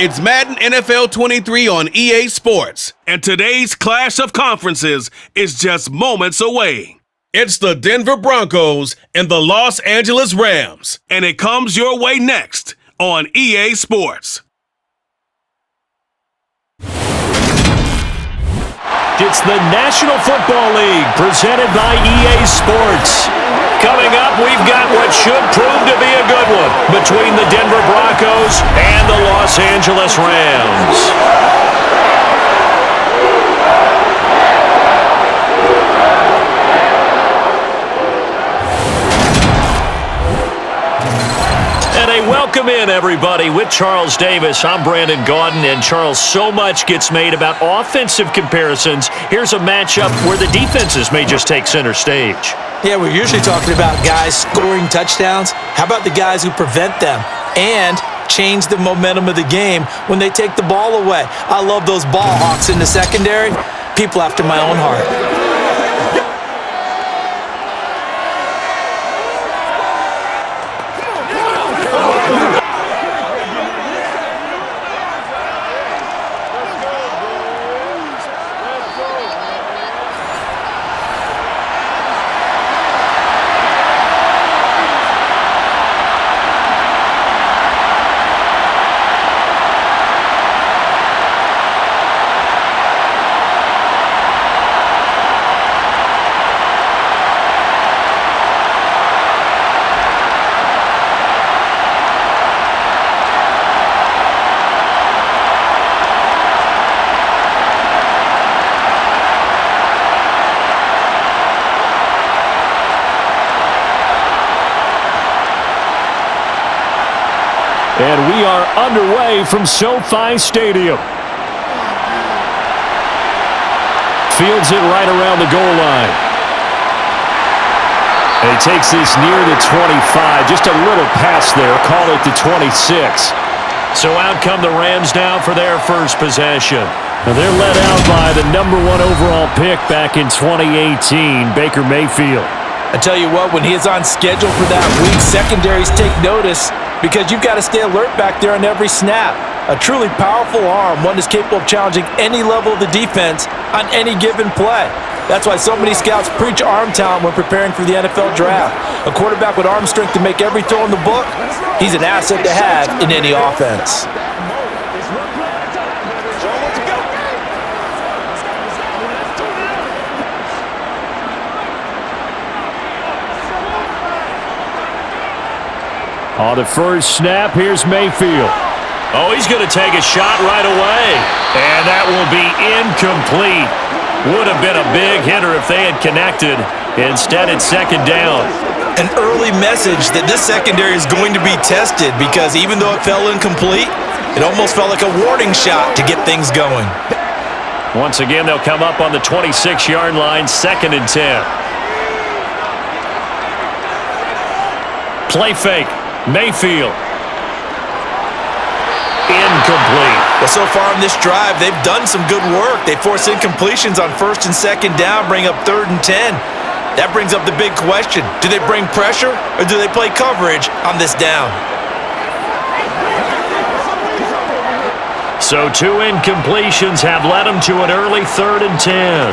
It's Madden NFL 23 on EA Sports, and today's clash of conferences is just moments away. It's the Denver Broncos and the Los Angeles Rams, and it comes your way next on EA Sports. It's the National Football League presented by EA Sports. Coming up, we've got what should prove to be a good one between the Denver Broncos and the Los Angeles Rams. Welcome in, everybody. With Charles Davis, I'm Brandon Gaudin, and Charles, so much gets made about offensive comparisons. Here's a matchup where the defenses may just take center stage. Yeah, we're usually talking about guys scoring touchdowns. How about the guys who prevent them and change the momentum of the game when they take the ball away? I love those ball hawks in the secondary. People after my own heart. And we are underway from SoFi Stadium. Fields it right around the goal line. And he takes this near the 25. Just a little pass there. Call it the 26. So out come the Rams now for their first possession. Now they're led out by the #1 overall pick back in 2018, Baker Mayfield. I tell you what, when he is on schedule for that week, secondaries take notice because you've got to stay alert back there on every snap. A truly powerful arm, one is capable of challenging any level of the defense on any given play. That's why so many scouts preach arm talent when preparing for the NFL draft. A quarterback with arm strength to make every throw in the book, he's an asset to have in any offense. On the first snap, here's Mayfield. Oh, he's going to take a shot right away. And that will be incomplete. Would have been a big hitter if they had connected. Instead, it's second down. An early message that this secondary is going to be tested because even though it fell incomplete, it almost felt like a warning shot to get things going. Once again, they'll come up on the 26-yard line, 2nd and 10. Play fake. Mayfield. Incomplete. Well, so far in this drive, they've done some good work. They force incompletions on 1st and 2nd down, bring up 3rd and 10. That brings up the big question. Do they bring pressure or do they play coverage on this down? So 2 incompletions have led them to an early 3rd and 10.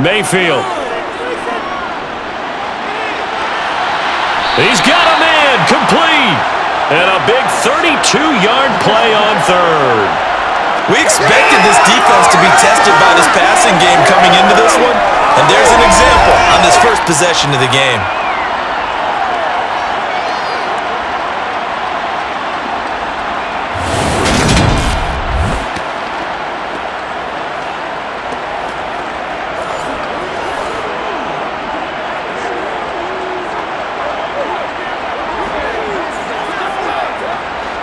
Mayfield. He's got him in, complete, and a big 32-yard play on 3rd. We expected this defense to be tested by this passing game coming into this one, and there's an example on this first possession of the game.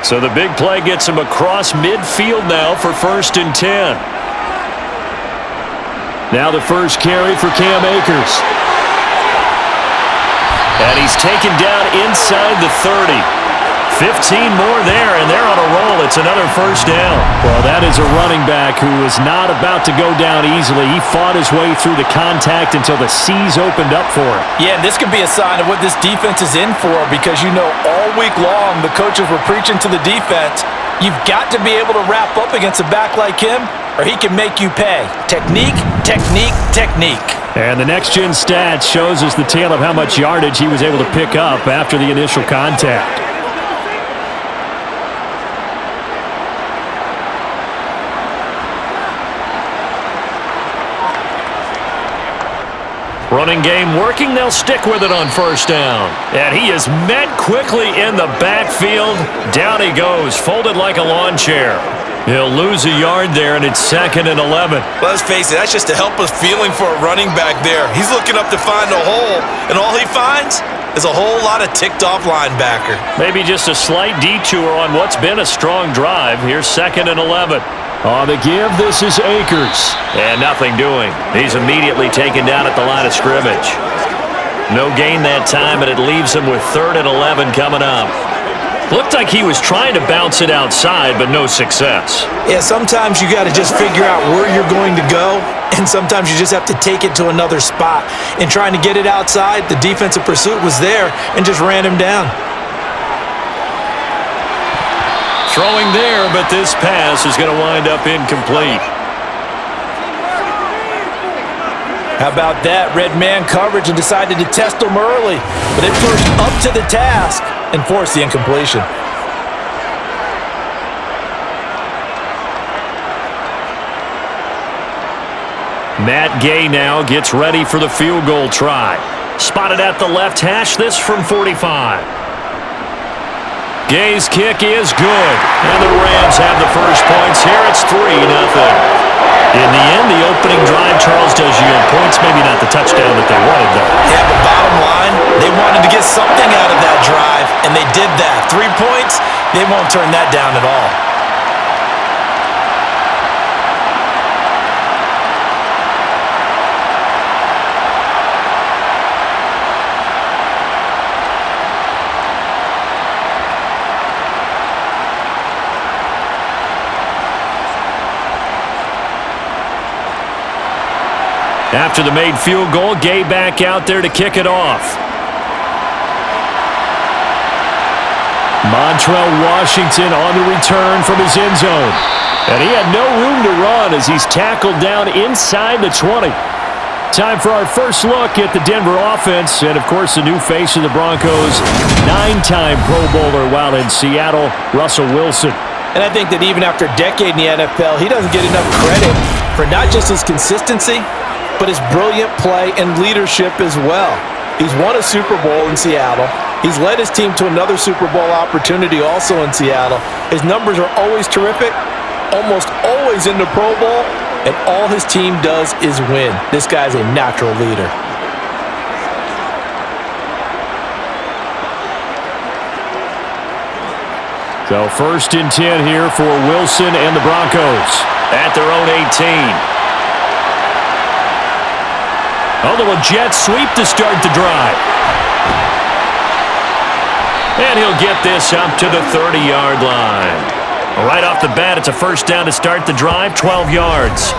So the big play gets him across midfield now for 1st and 10. Now the first carry for Cam Akers. And he's taken down inside the 30. 15 more there, and they're on a roll. It's another first down. Well, that is a running back who is not about to go down easily. He fought his way through the contact until the seas opened up for him. Yeah, and this could be a sign of what this defense is in for, because you know all week long the coaches were preaching to the defense, you've got to be able to wrap up against a back like him, or he can make you pay. Technique, technique, technique. And the next-gen stats shows us the tale of how much yardage he was able to pick up after the initial contact. Running game working. They'll stick with it on first down. And he is met quickly in the backfield. Down he goes, folded like a lawn chair. He'll lose a yard there, and it's 2nd and 11. Let's face it, that's just a helpless feeling for a running back there. He's looking up to find a hole, and all he finds is a whole lot of ticked-off linebacker. Maybe just a slight detour on what's been a strong drive. Here's 2nd and 11. On the give, this is Akers. And nothing doing. He's immediately taken down at the line of scrimmage. No gain that time, and it leaves him with 3rd and 11 coming up. Looked like he was trying to bounce it outside, but no success. Yeah, sometimes you got to just figure out where you're going to go, and sometimes you just have to take it to another spot. And trying to get it outside, the defensive pursuit was there and just ran him down. Throwing there, but this pass is going to wind up incomplete. How about that? Red man coverage and decided to test him early. But they pushed up to the task and forced the incompletion. Matt Gay now gets ready for the field goal try. Spotted at the left hash, this from 45. Gay's kick is good, and the Rams have the first points here. It's 3-0. In the end, the opening drive, Charles, does yield points. Maybe not the touchdown that they wanted, though. Yeah, but bottom line, they wanted to get something out of that drive, and they did that. 3 points, they won't turn that down at all. After the made field goal, Gay back out there to kick it off. Montrell Washington on the return from his end zone. And he had no room to run as he's tackled down inside the 20. Time for our first look at the Denver offense. And, of course, the new face of the Broncos, 9-time Pro Bowler while in Seattle, Russell Wilson. And I think that even after a decade in the NFL, he doesn't get enough credit for not just his consistency, but his brilliant play and leadership as well. He's won a Super Bowl in Seattle. He's led his team to another Super Bowl opportunity also in Seattle. His numbers are always terrific, almost always in the Pro Bowl, and all his team does is win. This guy's a natural leader. So 1st and 10 here for Wilson and the Broncos at their own 18. A little jet sweep to start the drive. And he'll get this up to the 30-yard line. Right off the bat, it's a first down to start the drive, 12 yards.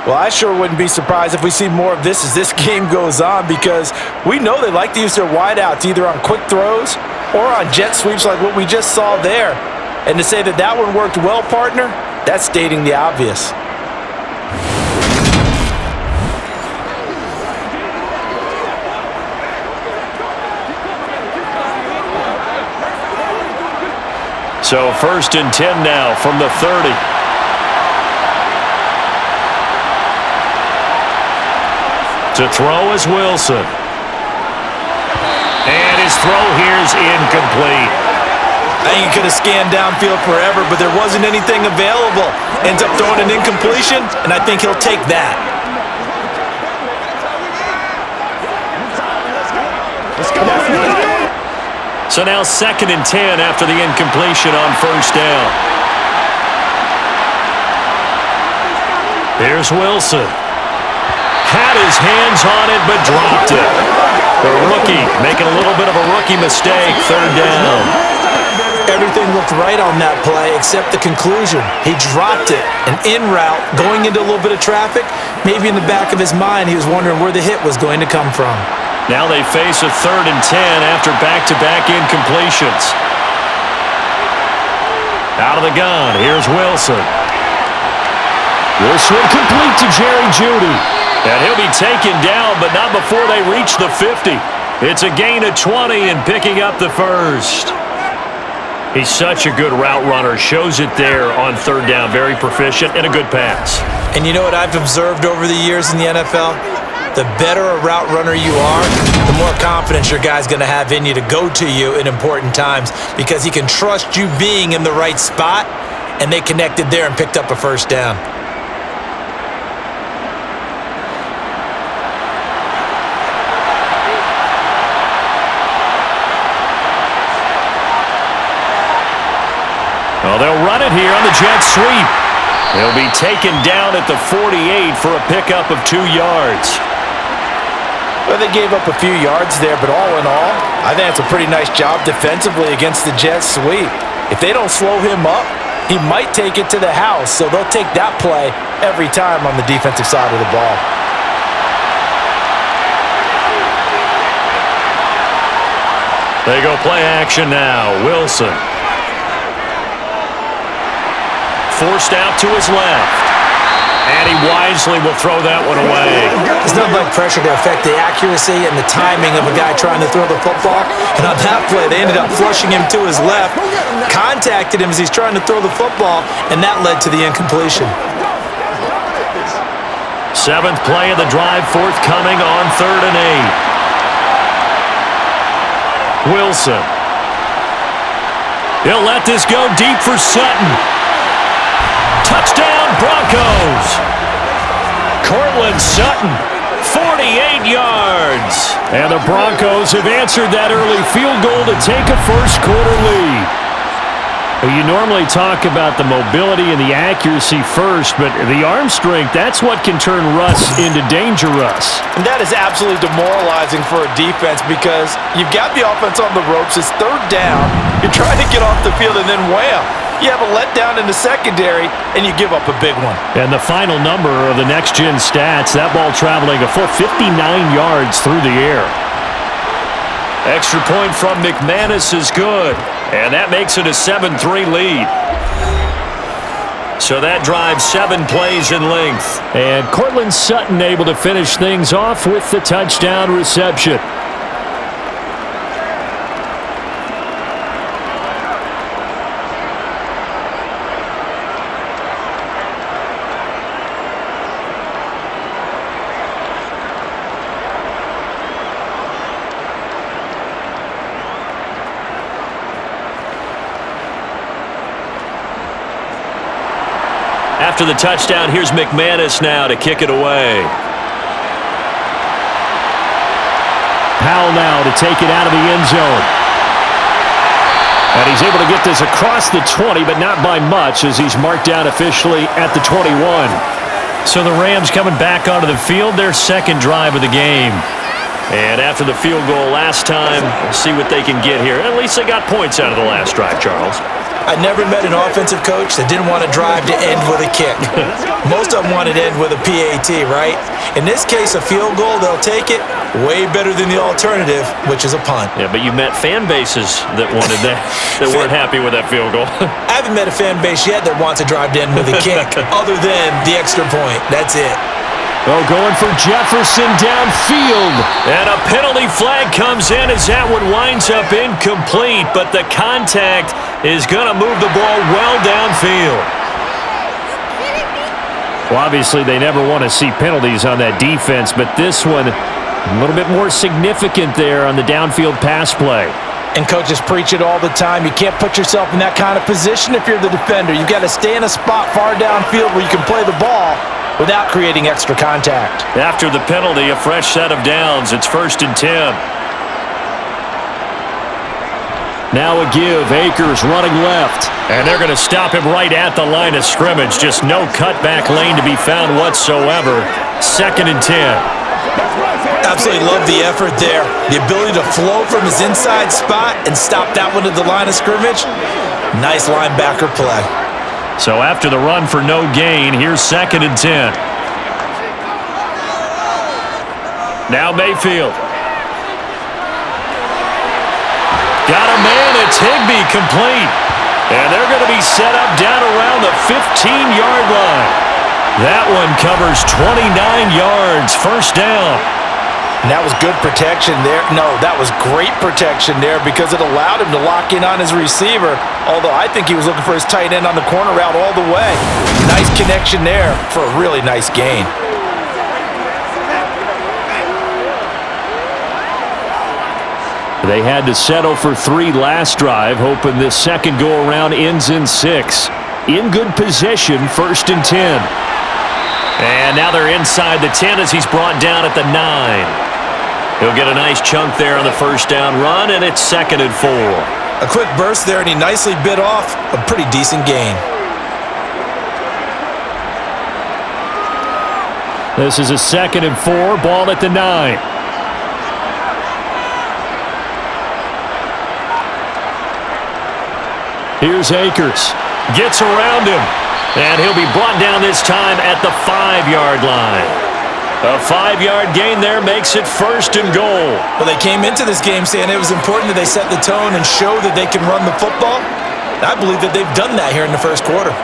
Well, I sure wouldn't be surprised if we see more of this as this game goes on, because we know they like to use their wideouts either on quick throws or on jet sweeps like what we just saw there. And to say that that one worked well, partner, that's stating the obvious. So 1st and 10 now from the 30. To throw is Wilson. And his throw here is incomplete. I think he could have scanned downfield forever, but there wasn't anything available. Ends up throwing an incompletion, and I think he'll take that. So now 2nd and 10 after the incompletion on first down. Here's Wilson. Had his hands on it, but dropped it. The rookie making a little bit of a rookie mistake, 3rd down. Everything looked right on that play except the conclusion. He dropped it, an in route, going into a little bit of traffic. Maybe in the back of his mind, he was wondering where the hit was going to come from. Now they face a 3rd and 10 after back-to-back incompletions. Out of the gun, here's Wilson. This one complete to Jerry Jeudy. And he'll be taken down, but not before they reach the 50. It's a gain of 20 and picking up the first. He's such a good route runner. Shows it there on 3rd down. Very proficient and a good pass. And you know what I've observed over the years in the NFL? The better a route runner you are, the more confidence your guy's going to have in you to go to you in important times because he can trust you being in the right spot, and they connected there and picked up a first down. Well, they'll run it here on the jet sweep. They'll be taken down at the 48 for a pickup of 2 yards. Well, they gave up a few yards there, but all in all, I think it's a pretty nice job defensively against the jet sweep. If they don't slow him up, he might take it to the house, so they'll take that play every time on the defensive side of the ball. They go play action now. Wilson. Forced out to his left. And he wisely will throw that one away. There's not much pressure to affect the accuracy and the timing of a guy trying to throw the football. And on that play, they ended up flushing him to his left, contacted him as he's trying to throw the football, and that led to the incompletion. 7th play of the drive, forthcoming on 3rd and 8. Wilson. He'll let this go deep for Sutton. Touchdown, Broncos! Cortland Sutton, 48 yards. And the Broncos have answered that early field goal to take a first-quarter lead. Well, you normally talk about the mobility and the accuracy first, but the arm strength, that's what can turn Russ into Danger Russ. And that is absolutely demoralizing for a defense because you've got the offense on the ropes. It's 3rd down. You're trying to get off the field, and then wham! You have a letdown in the secondary, and you give up a big one. And the final number of the next-gen stats, that ball traveling a full 59 yards through the air. Extra point from McManus is good, and that makes it a 7-3 lead. So that drives 7 plays in length. And Cortland Sutton able to finish things off with the touchdown reception. After the touchdown, here's McManus now to kick it away. Powell now to take it out of the end zone. And he's able to get this across the 20, but not by much as he's marked down officially at the 21. So the Rams coming back onto the field, their 2nd drive of the game. And after the field goal last time, we'll see what they can get here. At least they got points out of the last drive, Charles. I never met an offensive coach that didn't want to drive to end with a kick. Most of them wanted to end with a PAT, right? In this case, a field goal, they'll take it. Way better than the alternative, which is a punt. Yeah, but you met fan bases that wanted that, that weren't happy with that field goal. I haven't met a fan base yet that wants to drive to end with a kick, other than the extra point. That's it. Oh, going for Jefferson downfield. And a penalty flag comes in as that one winds up incomplete, but the contact is going to move the ball well downfield. Well, obviously, they never want to see penalties on that defense, but this one a little bit more significant there on the downfield pass play. And coaches preach it all the time. You can't put yourself in that kind of position if you're the defender. You've got to stay in a spot far downfield where you can play the ball without creating extra contact. After the penalty, a fresh set of downs. It's 1st and 10. Now a give. Akers running left. And they're going to stop him right at the line of scrimmage. Just no cutback lane to be found whatsoever. 2nd and 10. Absolutely love the effort there. The ability to flow from his inside spot and stop that one at the line of scrimmage. Nice linebacker play. So after the run for no gain, here's 2nd and 10. Now Mayfield. Got a man, it's Higbee, complete. And they're going to be set up down around the 15-yard line. That one covers 29 yards, 1st down. And that was good protection there. No, that was great protection there because it allowed him to lock in on his receiver, although I think he was looking for his tight end on the corner route all the way. Nice connection there for a really nice gain. They had to settle for 3 last drive, hoping this second go-around ends in 6. In good position, 1st and 10. And now they're inside the 10 as he's brought down at the 9. He'll get a nice chunk there on the 1st down run, and it's 2nd and 4. A quick burst there, and he nicely bit off a pretty decent gain. This is a 2nd and 4, ball at the 9. Here's Akers. Gets around him. And he'll be brought down this time at the 5-yard line. A 5-yard gain there makes it 1st and goal. Well, they came into this game saying it was important that they set the tone and show that they can run the football. I believe that they've done that here in the 1st quarter.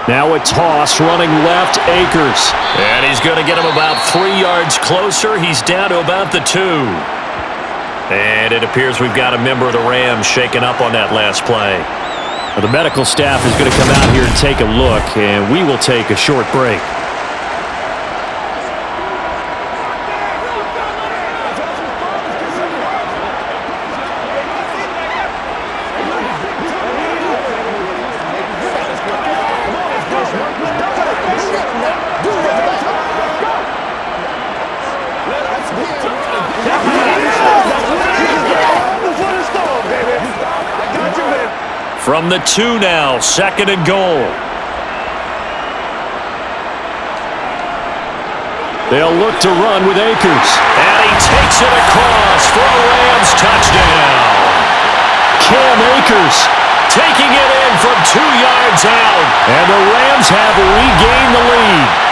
Now a toss running left, Akers. And he's going to get him about 3 yards closer. He's down to about the 2. And it appears we've got a member of the Rams shaken up on that last play. Well, the medical staff is going to come out here and take a look, and we will take a short break. From the 2 now, 2nd and goal. They'll look to run with Akers. And he takes it across for a Rams touchdown. Cam Akers taking it in from 2 yards out. And the Rams have regained the lead.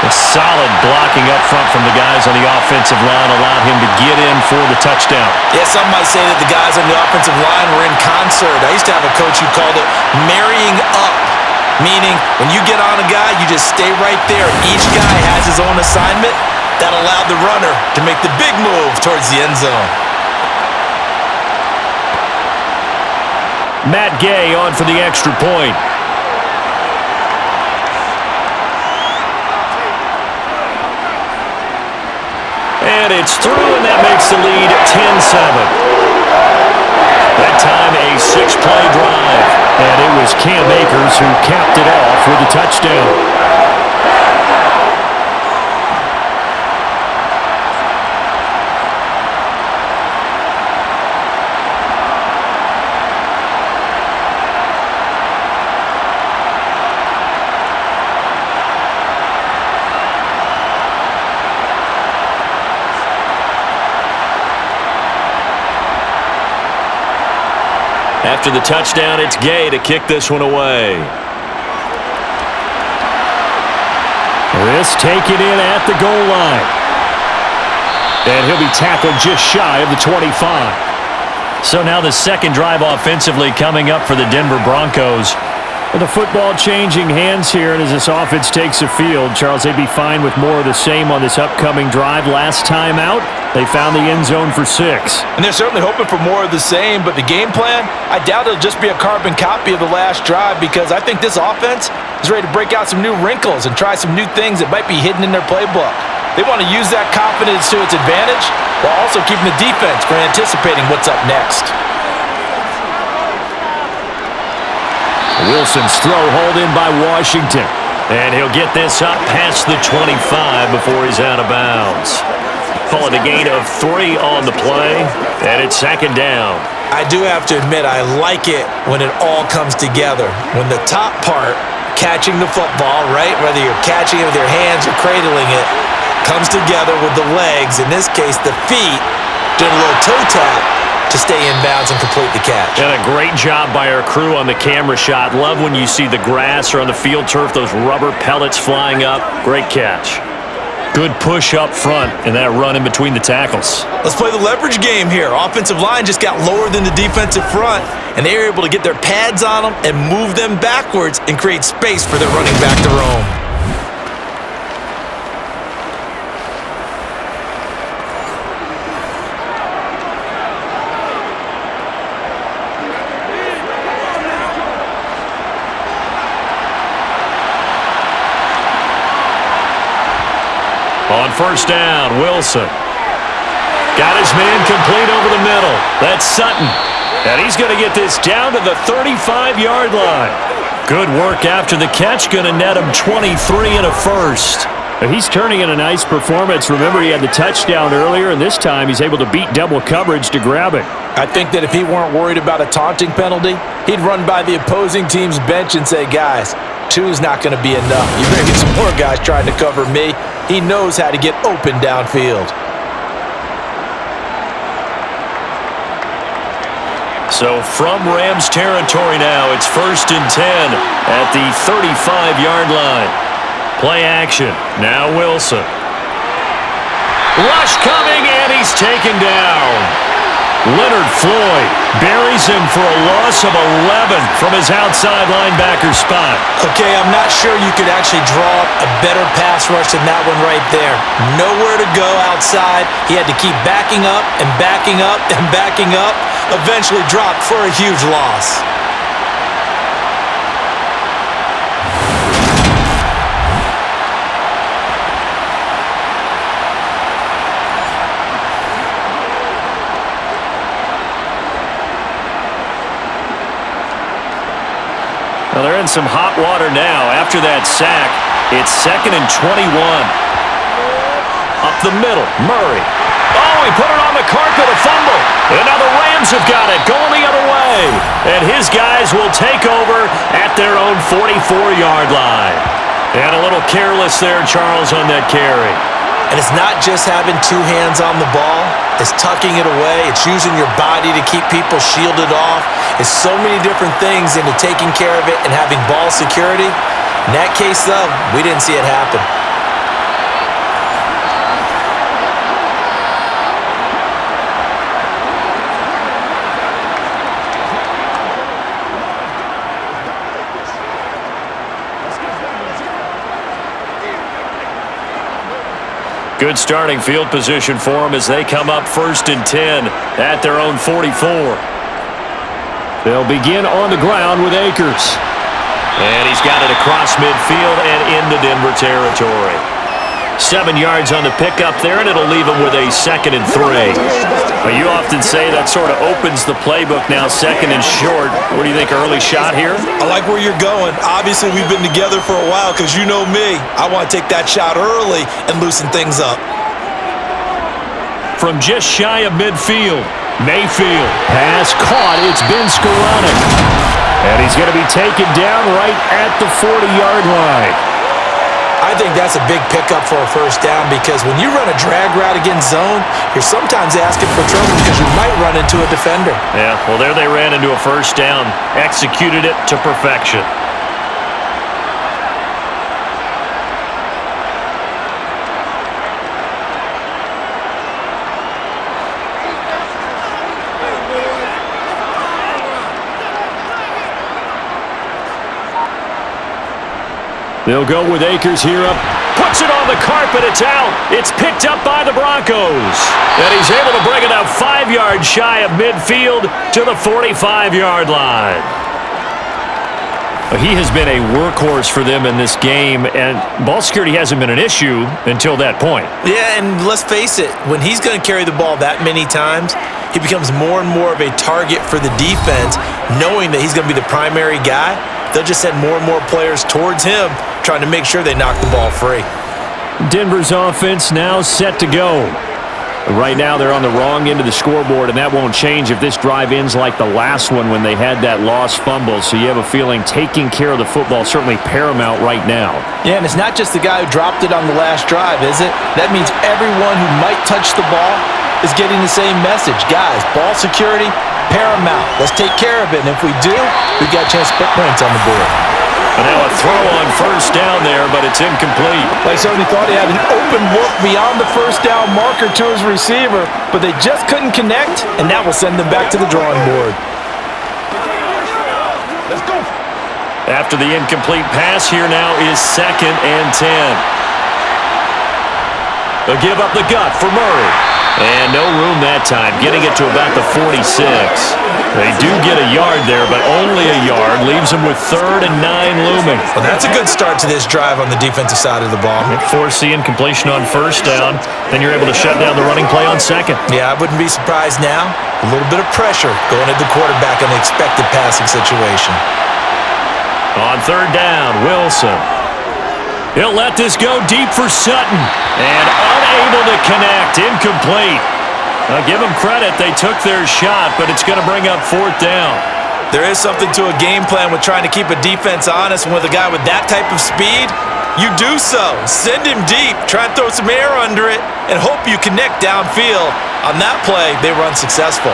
A solid blocking up front from the guys on the offensive line allowed him to get in for the touchdown. Yeah, some might say that the guys on the offensive line were in concert. I used to have a coach who called it marrying up, meaning when you get on a guy, you just stay right there. Each guy has his own assignment. That allowed the runner to make the big move towards the end zone. Matt Gay on for the extra point. And it's through, and that makes the lead 10-7. That time a 6-play drive. And it was Cam Akers who capped it off with a touchdown. After the touchdown, it's Gay to kick this one away. This taken in at the goal line. And he'll be tackled just shy of the 25. So now the second drive offensively coming up for the Denver Broncos. With the football changing hands here, and as this offense takes the field, Charles, they'd be fine with more of the same on this upcoming drive. Last time out, they found the end zone for 6. And they're certainly hoping for more of the same, but the game plan, I doubt it'll just be a carbon copy of the last drive because I think this offense is ready to break out some new wrinkles and try some new things that might be hidden in their playbook. They want to use that confidence to its advantage while also keeping the defense from anticipating what's up next. Wilson's throw hauled in by Washington. And he'll get this up past the 25 before he's out of bounds. Call it a gain of 3 on the play, and it's second down. I do have to admit, I like it when it all comes together. When the top part, catching the football, right, whether you're catching it with your hands or cradling it, comes together with the legs, in this case the feet, doing a little toe tap to stay in bounds and complete the catch. And a great job by our crew on the camera shot. Love when you see the grass or on the field turf, those rubber pellets flying up. Great catch. Good push up front and that run in between the tackles. Let's play the leverage game here. Offensive line just got lower than the defensive front, and they were able to get their pads on them and move them backwards and create space for their running back to roam. On first down, Wilson. Got his man complete over the middle. That's Sutton. And he's going to get this down to the 35-yard line. Good work after the catch. Going to net him 23 and a first. He's turning in a nice performance. Remember, he had the touchdown earlier, and this time he's able to beat double coverage to grab it. I think that if he weren't worried about a taunting penalty, he'd run by the opposing team's bench and say, guys, 2 is not going to be enough. You better get some more guys trying to cover me. He knows how to get open downfield. So from Rams territory now, it's first and 10 at the 35-yard line. Play action. Now Wilson. Rush coming, and he's taken down. Leonard Floyd buries him for a loss of 11 from his outside linebacker spot. Okay, I'm not sure you could actually draw up a better pass rush than that one right there. Nowhere to go outside. He had to keep backing up and backing up and backing up. Eventually dropped for a huge loss. Well, they're in some hot water now. After that sack, it's second and 21. Up the middle, Murray. Oh, he put it on the carpet, a fumble. And now the Rams have got it, going the other way. And his guys will take over at their own 44-yard line. And a little careless there, Charles, on that carry. And it's not just having 2 hands on the ball. It's tucking it away. It's using your body to keep people shielded off. It's so many different things into taking care of it and having ball security. In that case, though, we didn't see it happen. Good starting field position for them as they come up first and 10 at their own 44. They'll begin on the ground with Akers. And he's got it across midfield and into Denver territory. 7 yards on the pickup there, and it'll leave him with a second and 3. Well, you often say that sort of opens the playbook now, second and short. What do you think, early shot here? I like where you're going. Obviously, we've been together for a while because you know me. I want to take that shot early and loosen things up. From just shy of midfield, Mayfield. Pass caught. It's been Skoranek. And he's going to be taken down right at the 40-yard line. I think that's a big pickup for a first down because when you run a drag route against zone, you're sometimes asking for trouble because you might run into a defender. Yeah, well, there they ran into a first down, executed it to perfection. They'll go with Akers here up. Puts it on the carpet. It's out. It's picked up by the Broncos. And he's able to bring it up 5 yards shy of midfield to the 45-yard line. He has been a workhorse for them in this game, and ball security hasn't been an issue until that point. Yeah, and let's face it, when he's going to carry the ball that many times, he becomes more and more of a target for the defense, knowing that he's going to be the primary guy. They'll just send more and more players towards him, trying to make sure they knock the ball free. Denver's offense now set to go. Right now, they're on the wrong end of the scoreboard, and that won't change if this drive ends like the last one when they had that lost fumble. So you have a feeling taking care of the football is certainly paramount right now. Yeah, and it's not just the guy who dropped it on the last drive, is it? That means everyone who might touch the ball is getting the same message. Guys, ball security, paramount. Let's take care of it, and if we do, we've got a chance to put points on the board. And now a throw on first down there, but it's incomplete. Like somebody thought he had an open look beyond the first down marker to his receiver, but they just couldn't connect, and that will send them back to the drawing board. Let's go. After the incomplete pass, here now is 2nd and 10. They'll give up the gut for Murray. And no room that time, getting it to about the 46. They do get a yard there, but only a yard. Leaves them with 3rd and 9 looming. Well, that's a good start to this drive on the defensive side of the ball. Force the incompletion on first down. Then you're able to shut down the running play on second. Yeah, I wouldn't be surprised now. A little bit of pressure going at the quarterback in the expected passing situation. On 3rd down, Wilson. He'll let this go deep for Sutton. And unable to connect. Incomplete. Give them credit. They took their shot, but it's going to bring up 4th down. There is something to a game plan with trying to keep a defense honest, and with a guy with that type of speed, you do so. Send him deep. Try and throw some air under it, and hope you connect downfield. On that play, they were unsuccessful.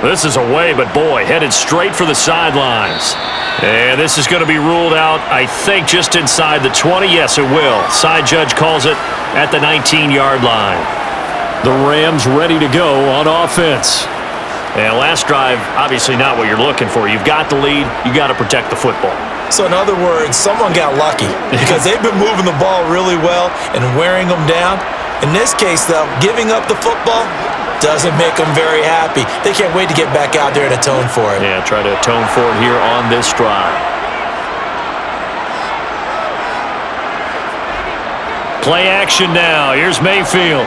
This is away, but boy, headed straight for the sidelines. And this is going to be ruled out, I think, just inside the 20. Yes, it will. Side judge calls it at the 19-yard line. The Rams ready to go on offense. And last drive, obviously not what you're looking for. You've got the lead. You got to protect the football. So in other words, someone got lucky because they've been moving the ball really well and wearing them down. In this case, though, giving up the football doesn't make them very happy. They can't wait to get back out there and atone for it. Yeah, try to atone for it here on this drive. Play action now. Here's Mayfield.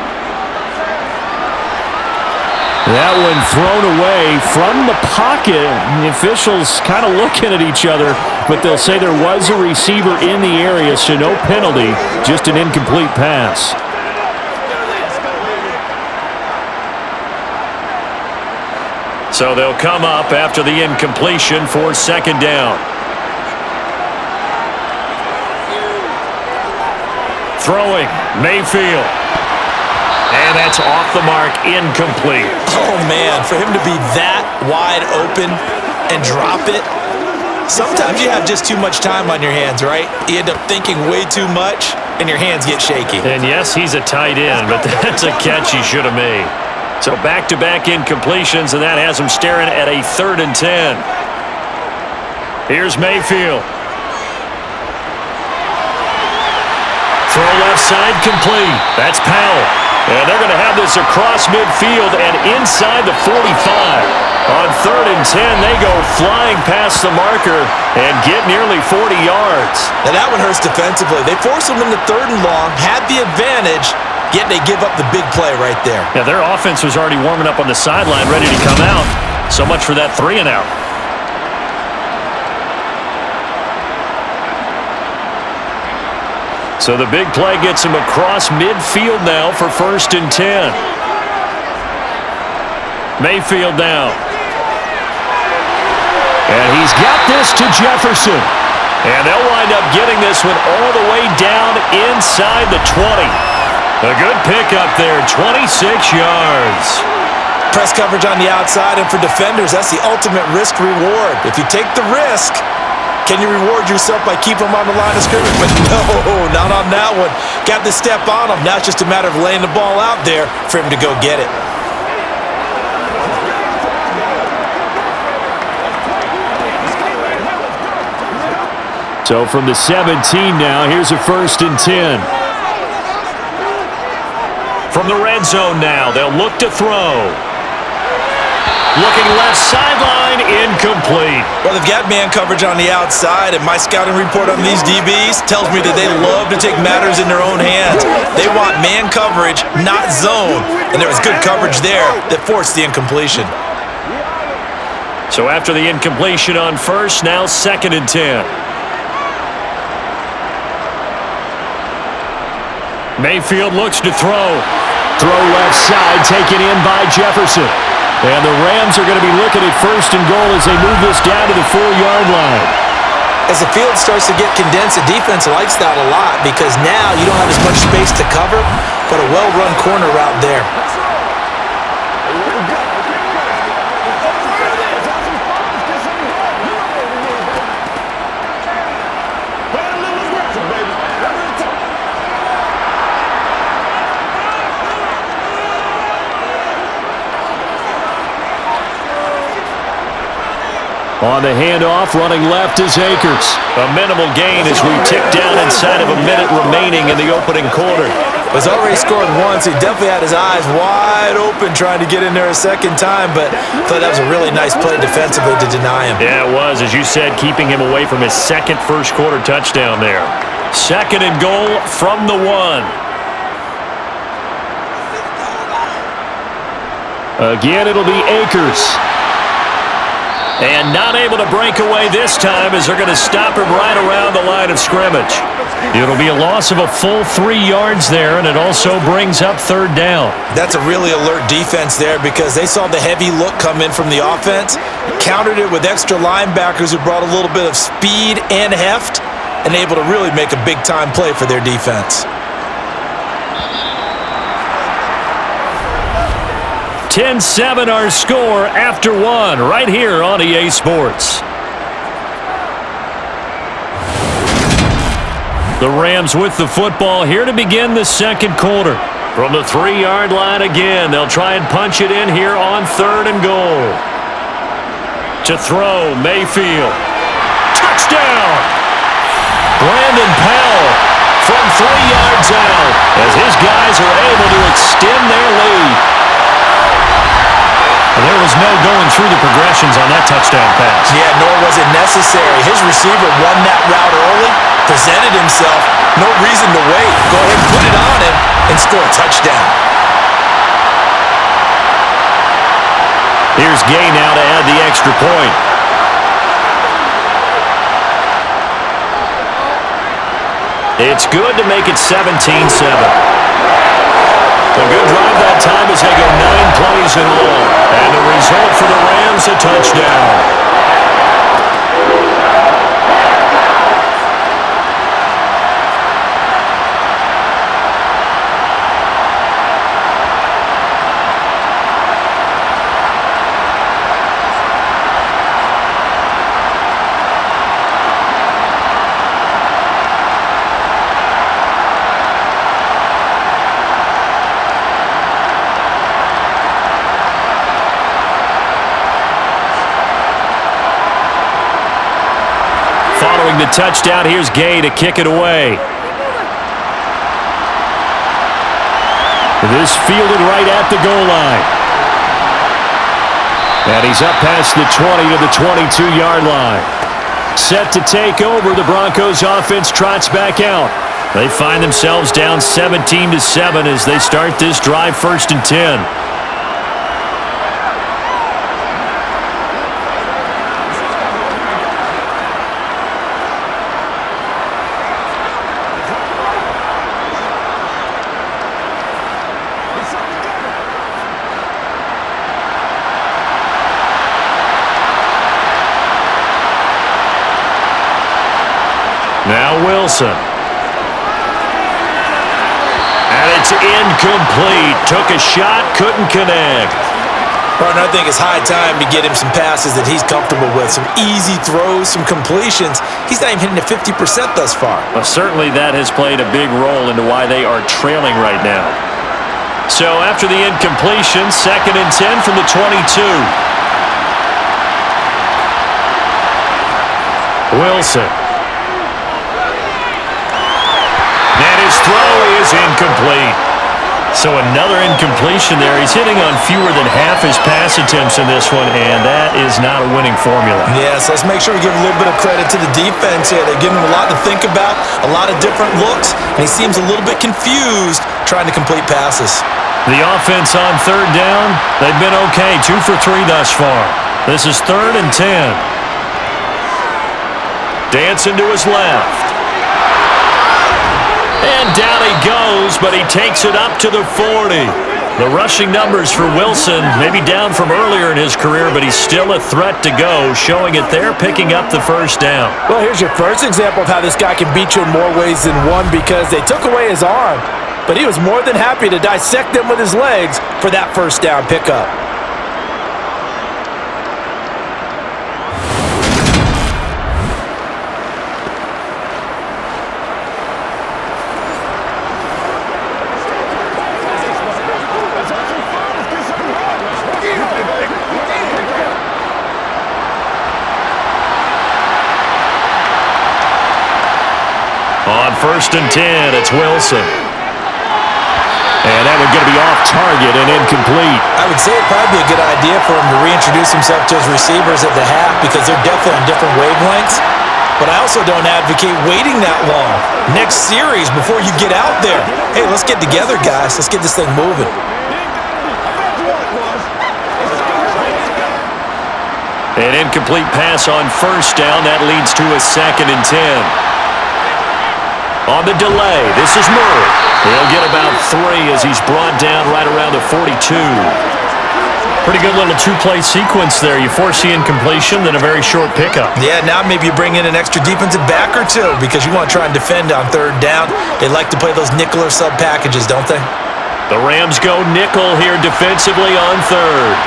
That one thrown away from the pocket. The officials kind of looking at each other, but they'll say there was a receiver in the area, so no penalty, just an incomplete pass. So they'll come up after the incompletion for 2nd down. Throwing, Mayfield. And that's off the mark, incomplete. Oh, man, for him to be that wide open and drop it, sometimes you have just too much time on your hands, right? You end up thinking way too much, and your hands get shaky. And yes, he's a tight end, but that's a catch he should have made. So back-to-back incompletions, and that has him staring at a 3rd and 10. Here's Mayfield. Throw left side complete. That's Powell. And they're going to have this across midfield and inside the 45. On 3rd and 10, they go flying past the marker and get nearly 40 yards. Now that one hurts defensively. They force them into 3rd and long, had the advantage, yet they give up the big play right there. Yeah, their offense was already warming up on the sideline, ready to come out. So much for that 3 and out. So the big play gets him across midfield now for 1st and 10. Mayfield now. And he's got this to Jefferson. And they'll wind up getting this one all the way down inside the 20. A good pickup there, 26 yards. Press coverage on the outside, and for defenders, that's the ultimate risk-reward. If you take the risk, can you reward yourself by keeping them on the line of scrimmage? But no, not on that one. Got the step on him. Now it's just a matter of laying the ball out there for him to go get it. So from the 17 now, here's a 1st and 10. From the red zone now, they'll look to throw. Looking left sideline, incomplete. Well, they've got man coverage on the outside, and my scouting report on these DBs tells me that they love to take matters in their own hands. They want man coverage, not zone, and there was good coverage there that forced the incompletion. So after the incompletion on 1st, now 2nd and 10. Mayfield looks to throw. Throw left side, taken in by Jefferson. And the Rams are going to be looking at 1st and goal as they move this down to the 4-yard line. As the field starts to get condensed, the defense likes that a lot because now you don't have as much space to cover, but a well-run corner route there. On the handoff, running left is Akers. A minimal gain as we tick down inside of a minute remaining in the opening quarter. He's already scored once. He definitely had his eyes wide open trying to get in there a second time, but I thought that was a really nice play defensively to deny him. Yeah, it was, as you said, keeping him away from his second first-quarter touchdown there. 2nd and goal from the 1. Again, it'll be Akers. And not able to break away this time as they're going to stop him right around the line of scrimmage. It'll be a loss of a full 3 yards there, and it also brings up 3rd down. That's a really alert defense there because they saw the heavy look come in from the offense, countered it with extra linebackers who brought a little bit of speed and heft, and able to really make a big-time play for their defense. 10-7 our score after 1 right here on EA Sports. The Rams with the football here to begin the 2nd quarter. From the 3-yard line again, they'll try and punch it in here on 3rd and goal. To throw, Mayfield. Touchdown! Brandon Powell from 3 yards out as his guys are able to extend their lead. There was no going through the progressions on that touchdown pass. Yeah, nor was it necessary. His receiver won that route early, presented himself, no reason to wait. Go ahead and put it on him and score a touchdown. Here's Gay now to add the extra point. It's good to make it 17-7. A good drive that time as they go 9 plays in all. And the result for the Rams, a touchdown. The touchdown, here's Gay to kick it away. This fielded right at the goal line. And he's up past the 20 to the 22-yard line. Set to take over, the Broncos offense trots back out. They find themselves down 17-7 as they start this drive 1st and 10. Now Wilson. And it's incomplete. Took a shot, couldn't connect. Partner, I think it's high time to get him some passes that he's comfortable with. Some easy throws, some completions. He's not even hitting at 50% thus far. Well, certainly that has played a big role into why they are trailing right now. So after the incompletion, 2nd and 10 from the 22. Wilson. And his throw is incomplete. So another incompletion there. He's hitting on fewer than half his pass attempts in this one, and that is not a winning formula. Yes, let's make sure we give a little bit of credit to the defense here. They're giving him a lot to think about, a lot of different looks, and he seems a little bit confused trying to complete passes. The offense on 3rd down, they've been okay. 2 for 3 thus far. This is 3rd and 10. Dancing to his left. And And down he goes, but he takes it up to the 40. The rushing numbers for Wilson, maybe down from earlier in his career, but he's still a threat to go, showing it there, picking up the first down. Well, here's your first example of how this guy can beat you in more ways than one, because they took away his arm, but he was more than happy to dissect them with his legs for that first down pickup. On 1st and 10, it's Wilson. And that one's going to be off target and incomplete. I would say it'd probably be a good idea for him to reintroduce himself to his receivers at the half, because they're definitely on different wavelengths. But I also don't advocate waiting that long. Next series before you get out there. Hey, let's get together, guys. Let's get this thing moving. An incomplete pass on 1st down. That leads to a 2nd and 10. On the delay, this is Murray. He'll get about 3 as he's brought down right around the 42. Pretty good little two-play sequence there. You force the incompletion, then a very short pickup. Yeah, now maybe you bring in an extra defensive back or two, because you want to try and defend on 3rd down. They like to play those nickel or sub packages, don't they? The Rams go nickel here defensively on 3rd.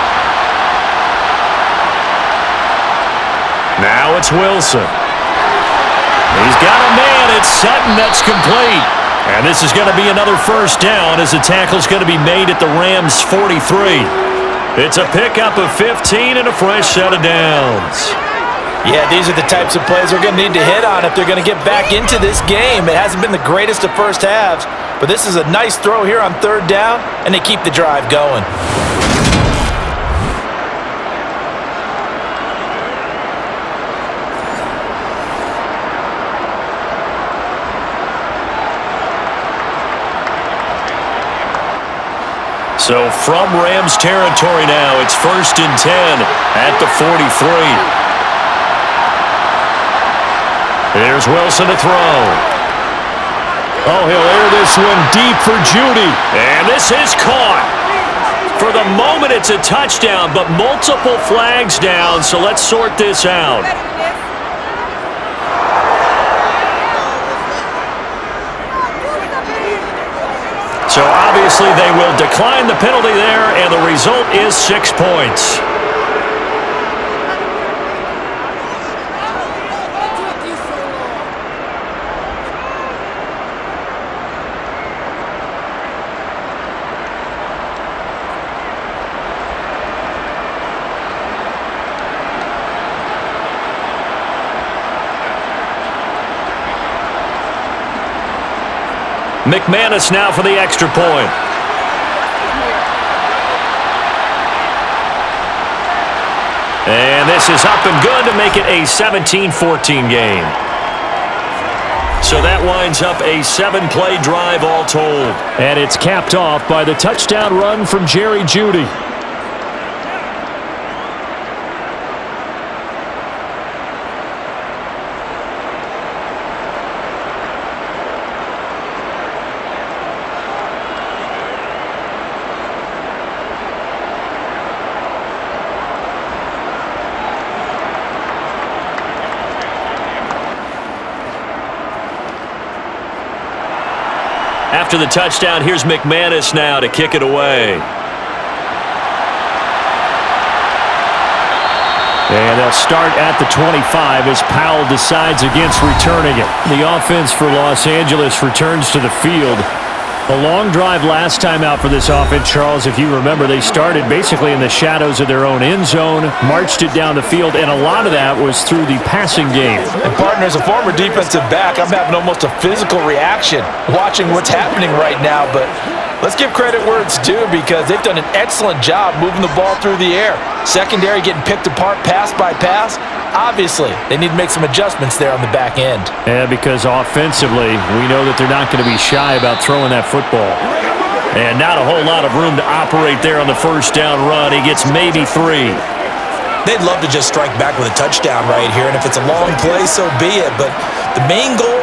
Now it's Wilson. He's got a man. It's Sutton. That's complete. And this is going to be another first down as the tackle's going to be made at the Rams' 43. It's a pickup of 15 and a fresh set of downs. Yeah, these are the types of plays they're going to need to hit on if they're going to get back into this game. It hasn't been the greatest of first halves, but this is a nice throw here on 3rd down, and they keep the drive going. So from Rams territory now, it's 1st and 10 at the 43. Here's Wilson to throw. Oh, he'll air this one deep for Judy. And this is caught. For the moment, it's a touchdown, but multiple flags down, so let's sort this out. So obviously they will decline the penalty there, and the result is 6 points. McManus now for the extra point. And this is up and good to make it a 17-14 game. So that winds up a 7-play drive all told. And it's capped off by the touchdown run from Jerry Jeudy. After the touchdown, here's McManus now to kick it away. And they'll start at the 25 as Powell decides against returning it. The offense for Los Angeles returns to the field. A long drive last time out for this offense, Charles. If you remember, they started basically in the shadows of their own end zone, marched it down the field, and a lot of that was through the passing game. And partner, as a former defensive back, I'm having almost a physical reaction watching what's happening right now. But let's give credit where it's due, because they've done an excellent job moving the ball through the air. Secondary getting picked apart pass by pass. Obviously, they need to make some adjustments there on the back end. Yeah, because offensively, we know that they're not going to be shy about throwing that football. And not a whole lot of room to operate there on the first down run. He gets maybe 3. They'd love to just strike back with a touchdown right here, and if it's a long play, so be it. But the main goal,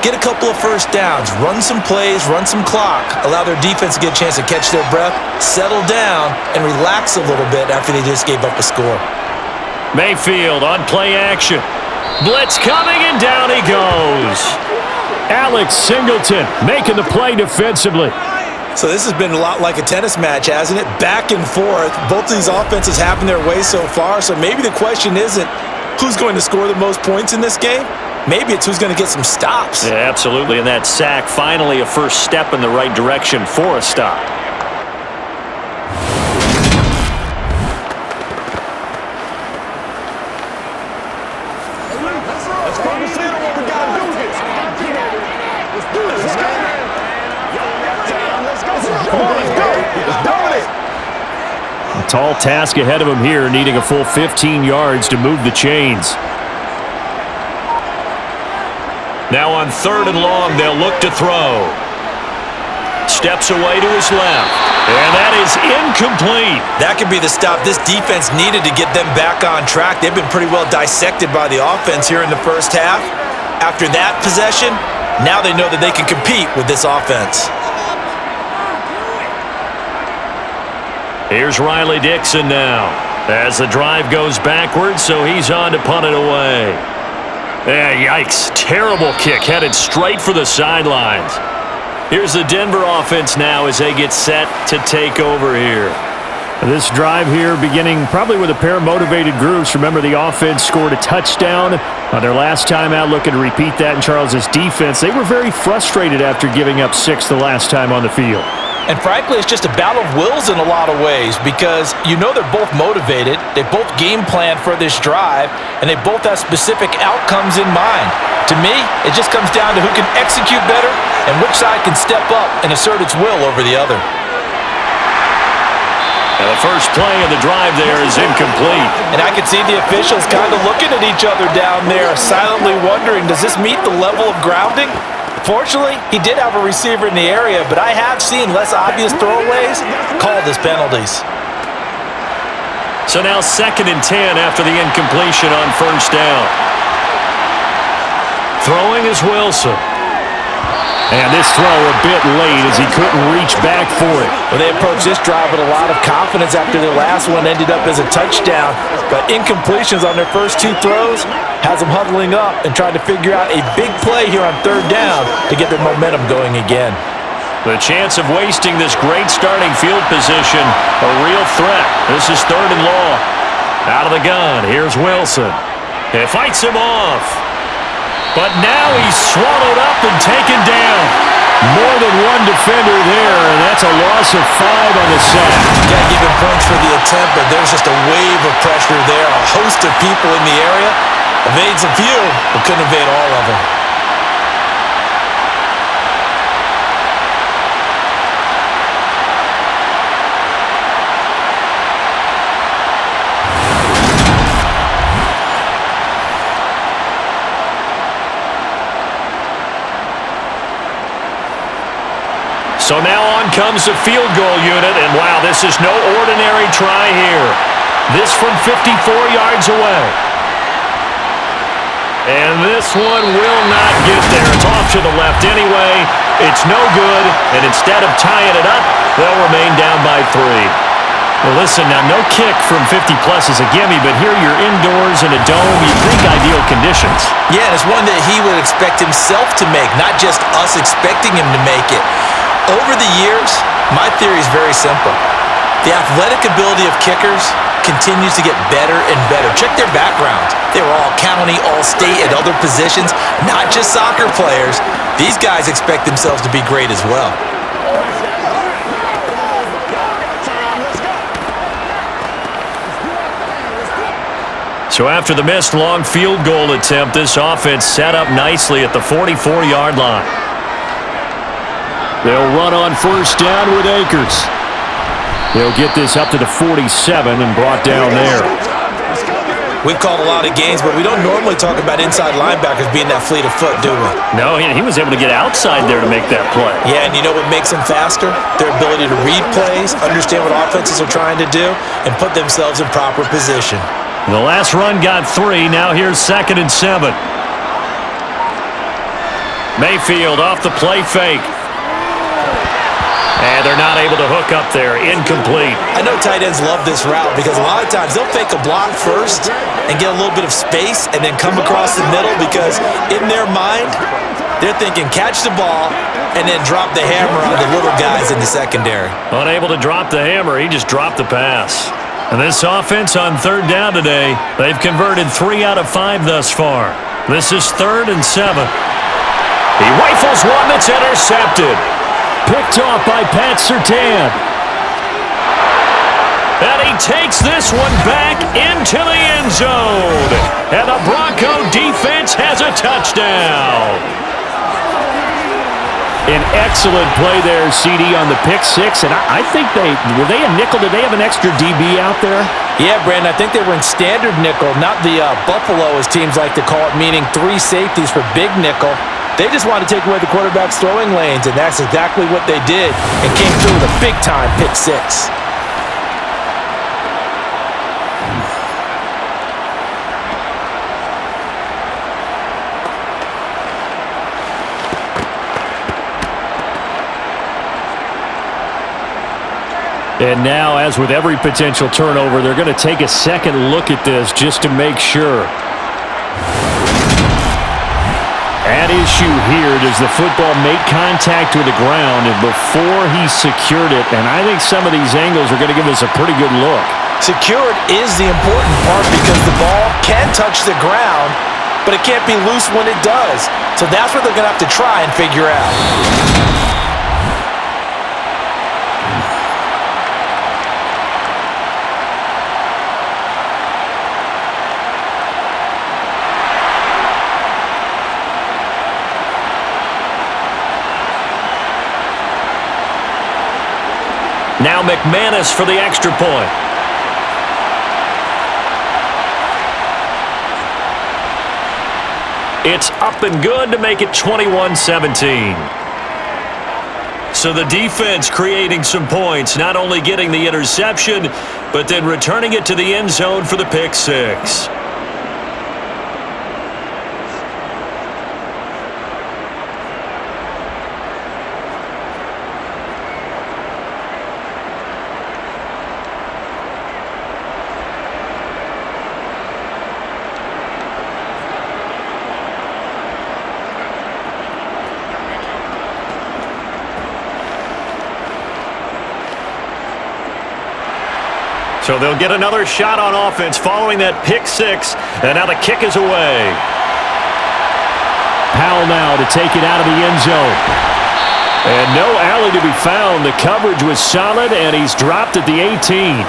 get a couple of first downs, run some plays, run some clock, allow their defense to get a chance to catch their breath, settle down, and relax a little bit after they just gave up a score. Mayfield on play action. Blitz coming, and down he goes. Alex Singleton making the play defensively. So this has been a lot like a tennis match, hasn't it? Back and forth. Both of these offenses having their way so far, so maybe the question isn't who's going to score the most points in this game. Maybe it's who's going to get some stops. Yeah, absolutely, and that sack finally a first step in the right direction for a stop. A tall task ahead of him here, needing a full 15 yards to move the chains. Now on 3rd and long, they'll look to throw. Steps away to his left, and that is incomplete. That could be the stop this defense needed to get them back on track. They've been pretty well dissected by the offense here in the first half. After that possession, now they know that they can compete with this offense. Here's Riley Dixon now as the drive goes backwards, so he's on to punt it away. Yeah, yikes. Terrible kick headed straight for the sidelines. Here's the Denver offense now as they get set to take over here. This drive here beginning probably with a pair of motivated groups. Remember, the offense scored a touchdown on their last time out, looking to repeat that in Charles's defense. They were very frustrated after giving up 6 the last time on the field. And frankly, it's just a battle of wills in a lot of ways because you know they're both motivated, they both game plan for this drive, and they both have specific outcomes in mind. To me, it just comes down to who can execute better and which side can step up and assert its will over the other. And the first play of the drive there is incomplete. And I can see the officials kind of looking at each other down there, silently wondering, does this meet the level of grounding? Fortunately, he did have a receiver in the area, but I have seen less obvious throwaways called as penalties. So now 2nd and 10 after the incompletion on first down. Throwing is Wilson. And this throw a bit late as he couldn't reach back for it. Well, they approached this drive with a lot of confidence after their last one ended up as a touchdown. But incompletions on their first 2 throws has them huddling up and trying to figure out a big play here on 3rd down to get their momentum going again. The chance of wasting this great starting field position, a real threat. This is 3rd and long. Out of the gun, here's Wilson. He fights him off. But now he's swallowed up and taken down. More than one defender there, and that's a loss of 5 on the sack. Got to give him points for the attempt, but there's just a wave of pressure there. A host of people in the area. Evades a few, but couldn't evade all of them. So now on comes the field goal unit, and wow, this is no ordinary try here. This from 54 yards away. And this one will not get there. It's off to the left anyway. It's no good, and instead of tying it up, they'll remain down by 3. Well, listen, now no kick from 50-plus is a gimme, but here you're indoors in a dome. You'd think ideal conditions. Yeah, and it's one that he would expect himself to make, not just us expecting him to make it. Over the years, my theory is very simple. The athletic ability of kickers continues to get better and better. Check their backgrounds. They were all county, all state, at other positions, not just soccer players. These guys expect themselves to be great as well. So after the missed long field goal attempt, this offense set up nicely at the 44-yard line. They'll run on first down with Akers. They'll get this up to the 47 and brought down there. We've called a lot of games, but we don't normally talk about inside linebackers being that fleet of foot, do we? No, he was able to get outside there to make that play. Yeah, and you know what makes them faster? Their ability to read plays, understand what offenses are trying to do, and put themselves in proper position. The last run got 3. Now here's 2nd and 7. Mayfield off the play fake. And they're not able to hook up there. Incomplete. I know tight ends love this route because a lot of times they'll fake a block first and get a little bit of space and then come across the middle because in their mind, they're thinking catch the ball and then drop the hammer on the little guys in the secondary. Unable to drop the hammer, he just dropped the pass. And this offense on third down today, they've converted 3 out of 5 thus far. This is 3rd and 7. He rifles one that's intercepted. Picked off by Pat Surtain. And he takes this one back into the end zone. And the Bronco defense has a touchdown. An excellent play there, CD, on the pick six. And I think were they a nickel? Did they have an extra DB out there? Yeah, Brandon, I think they were in standard nickel, not the Buffalo, as teams like to call it, meaning 3 safeties for big nickel. They just wanted to take away the quarterback's throwing lanes, and that's exactly what they did and came through with a big-time pick six. And now, as with every potential turnover, they're going to take a second look at this just to make sure. At issue here, does the football make contact with the ground and before he secured it? And I think some of these angles are going to give us a pretty good look. Secured is the important part because the ball can touch the ground, but it can't be loose when it does. So that's what they're going to have to try and figure out. Now McManus for the extra point. It's up and good to make it 21-17. So the defense creating some points, not only getting the interception, but then returning it to the end zone for the pick six. So they'll get another shot on offense following that pick six. And now the kick is away. Powell now to take it out of the end zone. And no alley to be found. The coverage was solid, and he's dropped at the 18.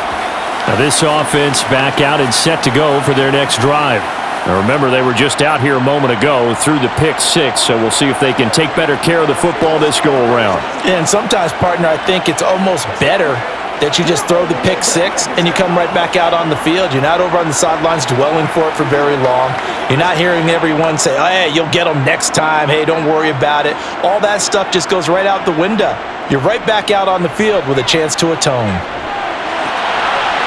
Now this offense back out and set to go for their next drive. Now remember, they were just out here a moment ago through the pick six, so we'll see if they can take better care of the football this go-around. And sometimes, partner, I think it's almost better that you just throw the pick six and you come right back out on the field. You're not over on the sidelines dwelling for it for very long. You're not hearing everyone say, oh, hey, you'll get them next time. Hey, don't worry about it. All that stuff just goes right out the window. You're right back out on the field with a chance to atone.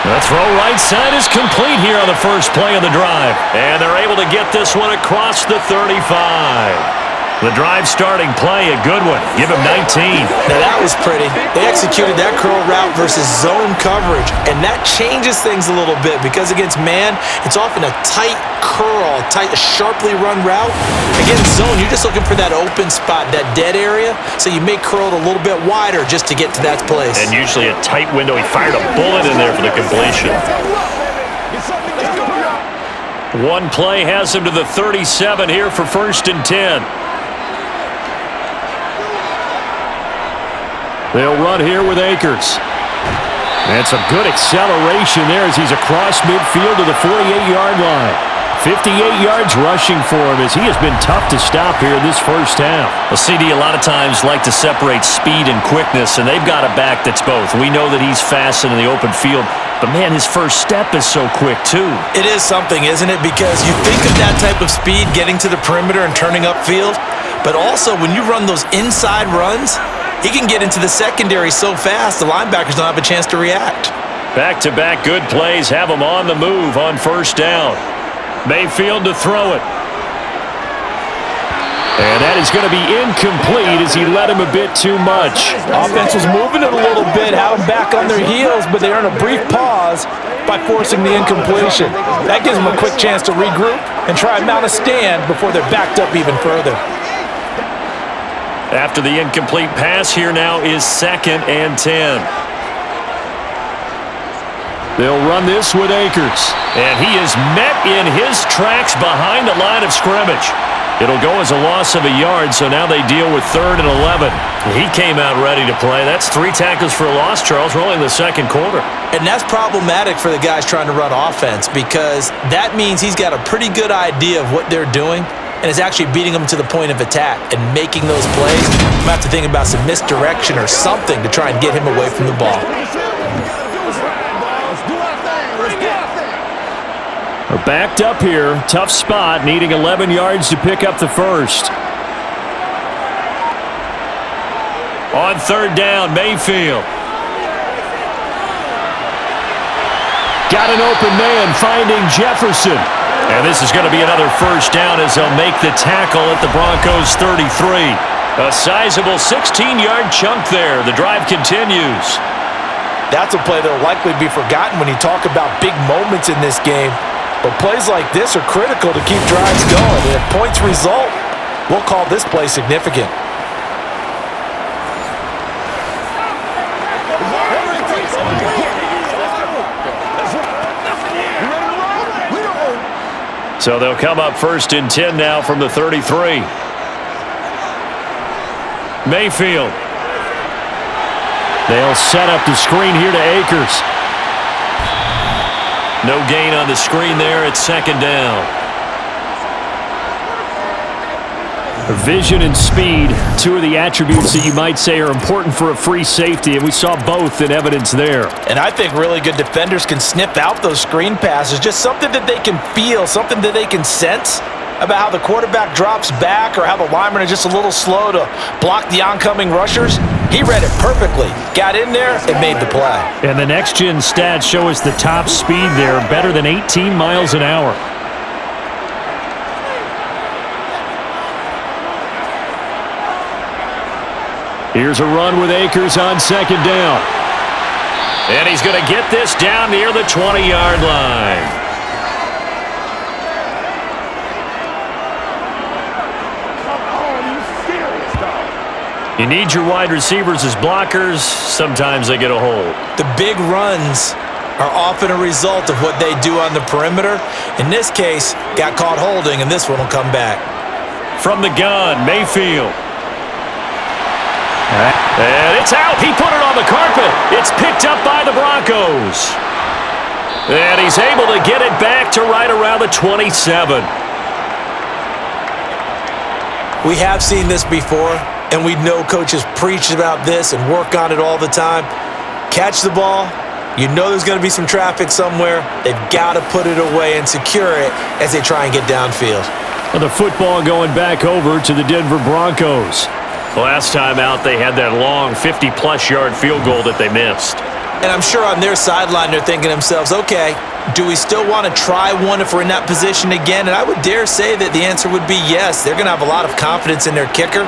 The throw right side is complete here on the first play of the drive. And they're able to get this one across the 35. The drive starting play, a good one. Give him 19. Now that was pretty. They executed that curl route versus zone coverage, and that changes things a little bit because against man, it's often a tight curl, tight, sharply run route. Against zone, you're just looking for that open spot, that dead area, so you may curl it a little bit wider just to get to that place. And usually a tight window. He fired a bullet in there for the completion. One play has him to the 37 here for 1st and 10. They'll run here with Akers. And some good acceleration there as he's across midfield to the 48-yard line. 58 yards rushing for him as he has been tough to stop here in this first half. Well, CD, a lot of times like to separate speed and quickness, and they've got a back that's both. We know that he's fast in the open field, but, man, his first step is so quick, too. It is something, isn't it? Because you think of that type of speed getting to the perimeter and turning upfield, but also when you run those inside runs, he can get into the secondary so fast, the linebackers don't have a chance to react. Back-to-back good plays have him on the move on first down. Mayfield to throw it. And that is going to be incomplete as he led him a bit too much. Offense was moving it a little bit, had them back on their heels, but they earned a brief pause by forcing the incompletion. That gives them a quick chance to regroup and try and mount a stand before they're backed up even further. After the incomplete pass, here now is 2nd and 10. They'll run this with Akers. And he is met in his tracks behind the line of scrimmage. It'll go as a loss of a yard, so now they deal with 3rd and 11. He came out ready to play. That's 3 tackles for a loss, Charles. We're only in the 2nd quarter. And that's problematic for the guys trying to run offense because that means he's got a pretty good idea of what they're doing and is actually beating them to the point of attack and making those plays. I'm going to have to think about some misdirection or something to try and get him away from the ball. They're backed up here. Tough spot, needing 11 yards to pick up the first. On 3rd down, Mayfield. Got an open man, finding Jefferson. And this is going to be another first down as they'll make the tackle at the Broncos' 33. A sizable 16-yard chunk there. The drive continues. That's a play that will likely be forgotten when you talk about big moments in this game. But plays like this are critical to keep drives going. And if points result, we'll call this play significant. So they'll come up 1st and 10 now from the 33. Mayfield. They'll set up the screen here to Akers. No gain on the screen there at 2nd down. Vision and speed, 2 of the attributes that you might say are important for a free safety, and we saw both in evidence there. And I think really good defenders can sniff out those screen passes, just something that they can feel, something that they can sense about how the quarterback drops back or how the linemen are just a little slow to block the oncoming rushers. He read it perfectly, got in there, and made the play. And the next-gen stats show us the top speed there, better than 18 miles an hour. Here's a run with Akers on 2nd down. And he's going to get this down near the 20-yard line. You need your wide receivers as blockers. Sometimes they get a hold. The big runs are often a result of what they do on the perimeter. In this case, got caught holding, and this one will come back. From the gun, Mayfield. And it's out. He put it on the carpet. It's picked up by the Broncos. And he's able to get it back to right around the 27. We have seen this before, and we know coaches preach about this and work on it all the time. Catch the ball. You know there's going to be some traffic somewhere. They've got to put it away and secure it as they try and get downfield. And the football going back over to the Denver Broncos. Last time out, they had that long 50-plus yard field goal that they missed. And I'm sure on their sideline they're thinking to themselves, okay, do we still want to try one if we're in that position again? And I would dare say that the answer would be yes. They're going to have a lot of confidence in their kicker.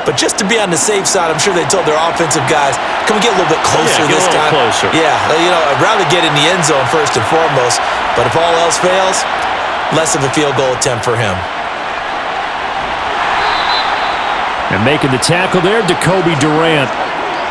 But just to be on the safe side, I'm sure they told their offensive guys, can we get a little bit closer this time? Closer. Yeah, you know, I'd rather get in the end zone first and foremost. But if all else fails, less of a field goal attempt for him. And making the tackle there, Jacoby Durant.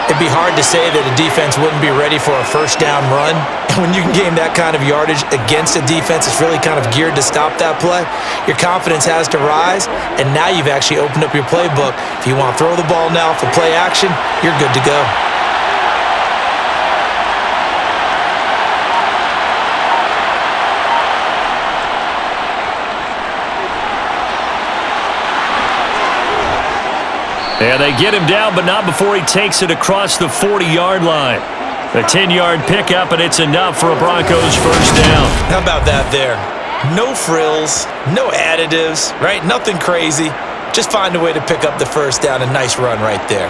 It'd be hard to say that a defense wouldn't be ready for a first down run. And when you can gain that kind of yardage against a defense that's really kind of geared to stop that play, your confidence has to rise, and now you've actually opened up your playbook. If you want to throw the ball now for play action, you're good to go. And they get him down, but not before he takes it across the 40-yard line. A 10-yard pickup, and it's enough for a Broncos first down. How about that there? No frills, no additives, right? Nothing crazy. Just find a way to pick up the first down. A nice run right there.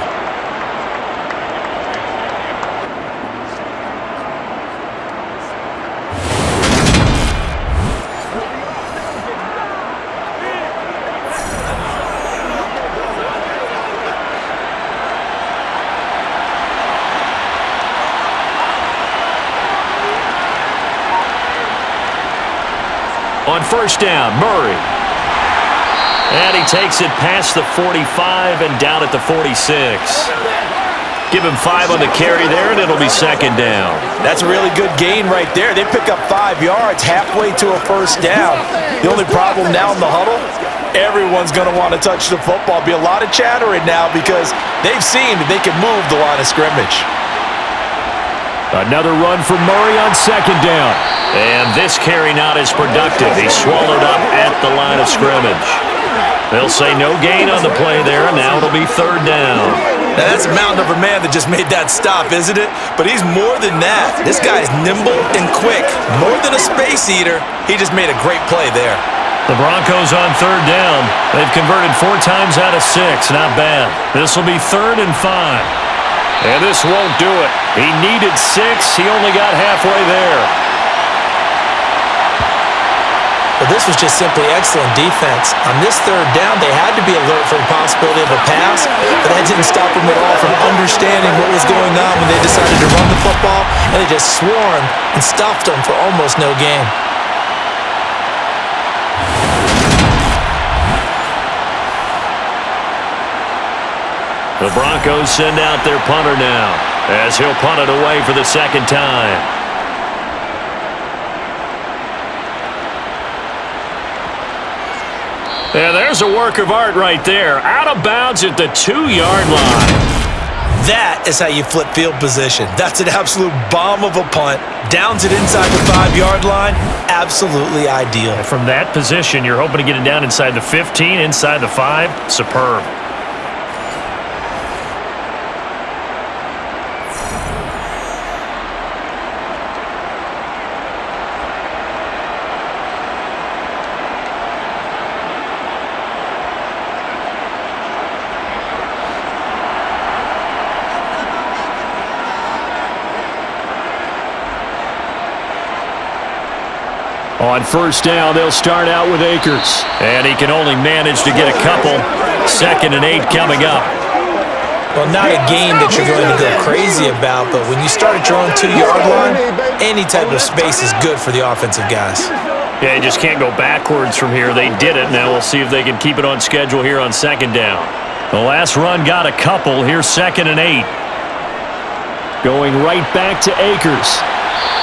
On first down, Murray. And he takes it past the 45 and down at the 46. Give him 5 on the carry there, and it'll be second down. That's a really good gain right there. They pick up 5 yards halfway to a first down. The only problem now in the huddle, everyone's going to want to touch the football. Be a lot of chattering now because they've seen that they can move the line of scrimmage. Another run for Murray on second down. And this carry not as productive. He's swallowed up at the line of scrimmage. They'll say no gain on the play there, and now it'll be third down. Now that's a mountain of a man that just made that stop, isn't it? But he's more than that. This guy's nimble and quick. More than a space eater, he just made a great play there. The Broncos on third down. They've converted 4 times out of 6. Not bad. This will be 3rd and 5. And this won't do it. He needed 6. He only got halfway there. But this was just simply excellent defense. On this third down, they had to be alert for the possibility of a pass, but that didn't stop them at all from understanding what was going on when they decided to run the football, and they just swarmed and stuffed them for almost no gain. The Broncos send out their punter now, as he'll punt it away for the second time. Yeah, there's a work of art right there. Out of bounds at the 2-yard line. That is how you flip field position. That's an absolute bomb of a punt. Downs it inside the 5-yard line. Absolutely ideal. And from that position, you're hoping to get it down inside the 15, inside the 5. Superb. On first down, they'll start out with Akers. And he can only manage to get a couple. 2nd and 8 coming up. Well, not a game that you're going to go crazy about, but when you start at your own 2-yard line, any type of space is good for the offensive guys. Yeah, you just can't go backwards from here. They did it. Now we'll see if they can keep it on schedule here on second down. The last run got a couple. Here's 2nd and 8. Going right back to Akers.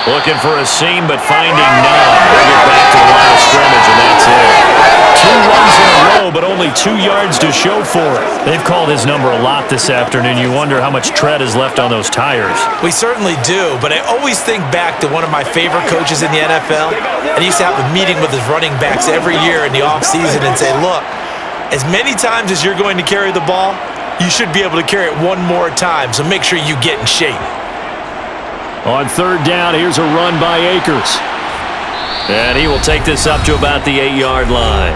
Looking for a seam, but finding none. Bring it back to the line of scrimmage, and that's it. 2 runs in a row, but only 2 yards to show for it. They've called his number a lot this afternoon. You wonder how much tread is left on those tires. We certainly do, but I always think back to one of my favorite coaches in the NFL, and he used to have a meeting with his running backs every year in the offseason and say, look, as many times as you're going to carry the ball, you should be able to carry it one more time, so make sure you get in shape. On third down, here's a run by Akers. And he will take this up to about the 8-yard line.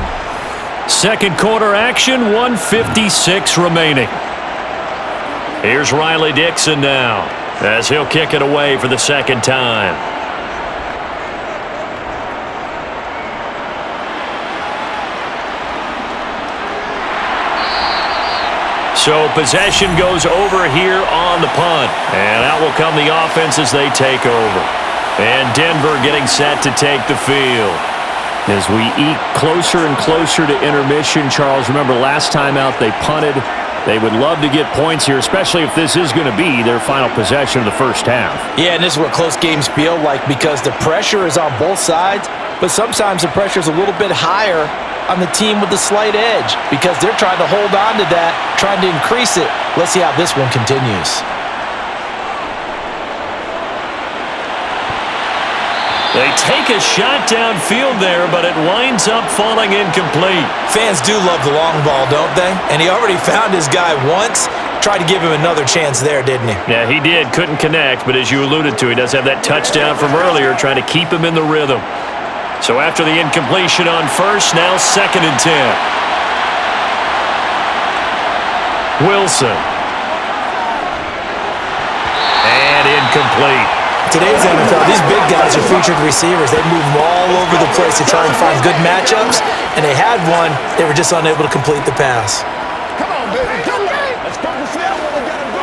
Second quarter action, 1:56 remaining. Here's Riley Dixon now, as he'll kick it away for the second time. So possession goes over here on the punt. And out will come the offense as they take over. And Denver getting set to take the field. As we eke closer and closer to intermission, Charles, remember last time out they punted. They would love to get points here, especially if this is going to be their final possession of the first half. Yeah, and this is what close games feel like because the pressure is on both sides, but sometimes the pressure is a little bit higher on the team with the slight edge because they're trying to hold on to that, trying to increase it. Let's see how this one continues. They take a shot downfield there, but it winds up falling incomplete. Fans do love the long ball, don't they? And he already found his guy once. Tried to give him another chance there, didn't he? Yeah, he did. Couldn't connect, but as you alluded to, he does have that touchdown from earlier, trying to keep him in the rhythm. So after the incompletion on first, now 2nd and 10. Wilson. And incomplete. Today's NFL, these big guys are featured receivers. They move them all over the place to try and find good matchups, and they had one. They were just unable to complete the pass. Come on, baby. Come on. Let's go see what we got to do.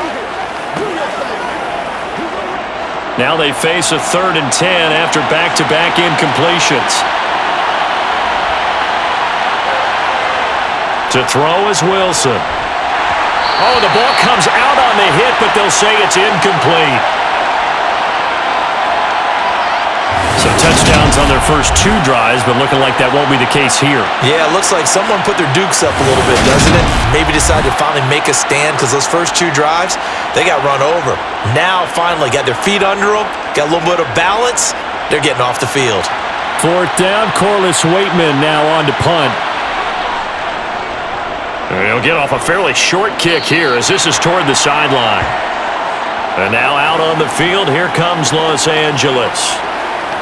Do your thing. Now they face a 3rd and 10 after back-to-back incompletions. To throw is Wilson. Oh, the ball comes out on the hit, but they'll say it's incomplete. So touchdowns on their first 2 drives, but looking like that won't be the case here. Yeah, it looks like someone put their dukes up a little bit, doesn't it? Maybe decided to finally make a stand because those first 2 drives, they got run over. Now, finally, got their feet under them, got a little bit of balance. They're getting off the field. 4th down, Corliss Waitman now on to punt. He'll get off a fairly short kick here as this is toward the sideline. And now out on the field, here comes Los Angeles.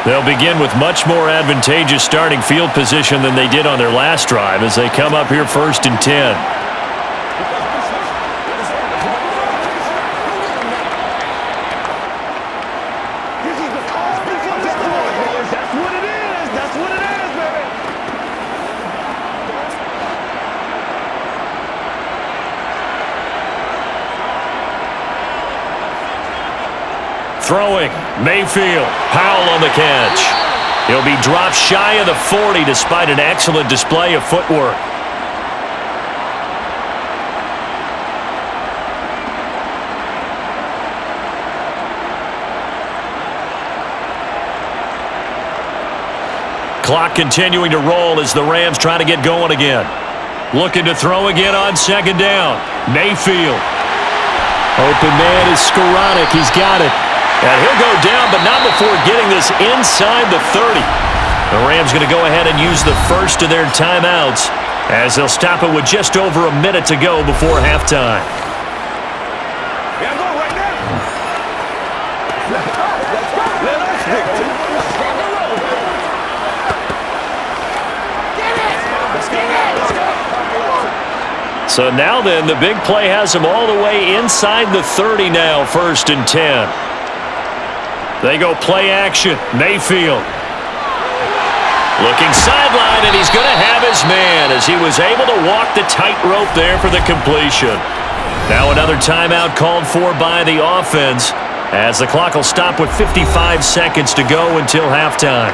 They'll begin with much more advantageous starting field position than they did on their last drive as they come up here 1st and 10. Throwing, Mayfield, Powell on the catch. He'll be dropped shy of the 40 despite an excellent display of footwork. Clock continuing to roll as the Rams try to get going again. Looking to throw again on 2nd down. Mayfield. Open man is Skoranek. He's got it. And he'll go down, but not before getting this inside the 30. The Rams going to go ahead and use the first of their timeouts as they'll stop it with just over a minute to go before halftime. Yeah, go right now. Let's go. Let us stick to it. Let's go. So now then, the big play has them all the way inside the 30 now, 1st and 10. They go play action. Mayfield. Looking sideline, and he's going to have his man as he was able to walk the tightrope there for the completion. Now another timeout called for by the offense as the clock will stop with 55 seconds to go until halftime.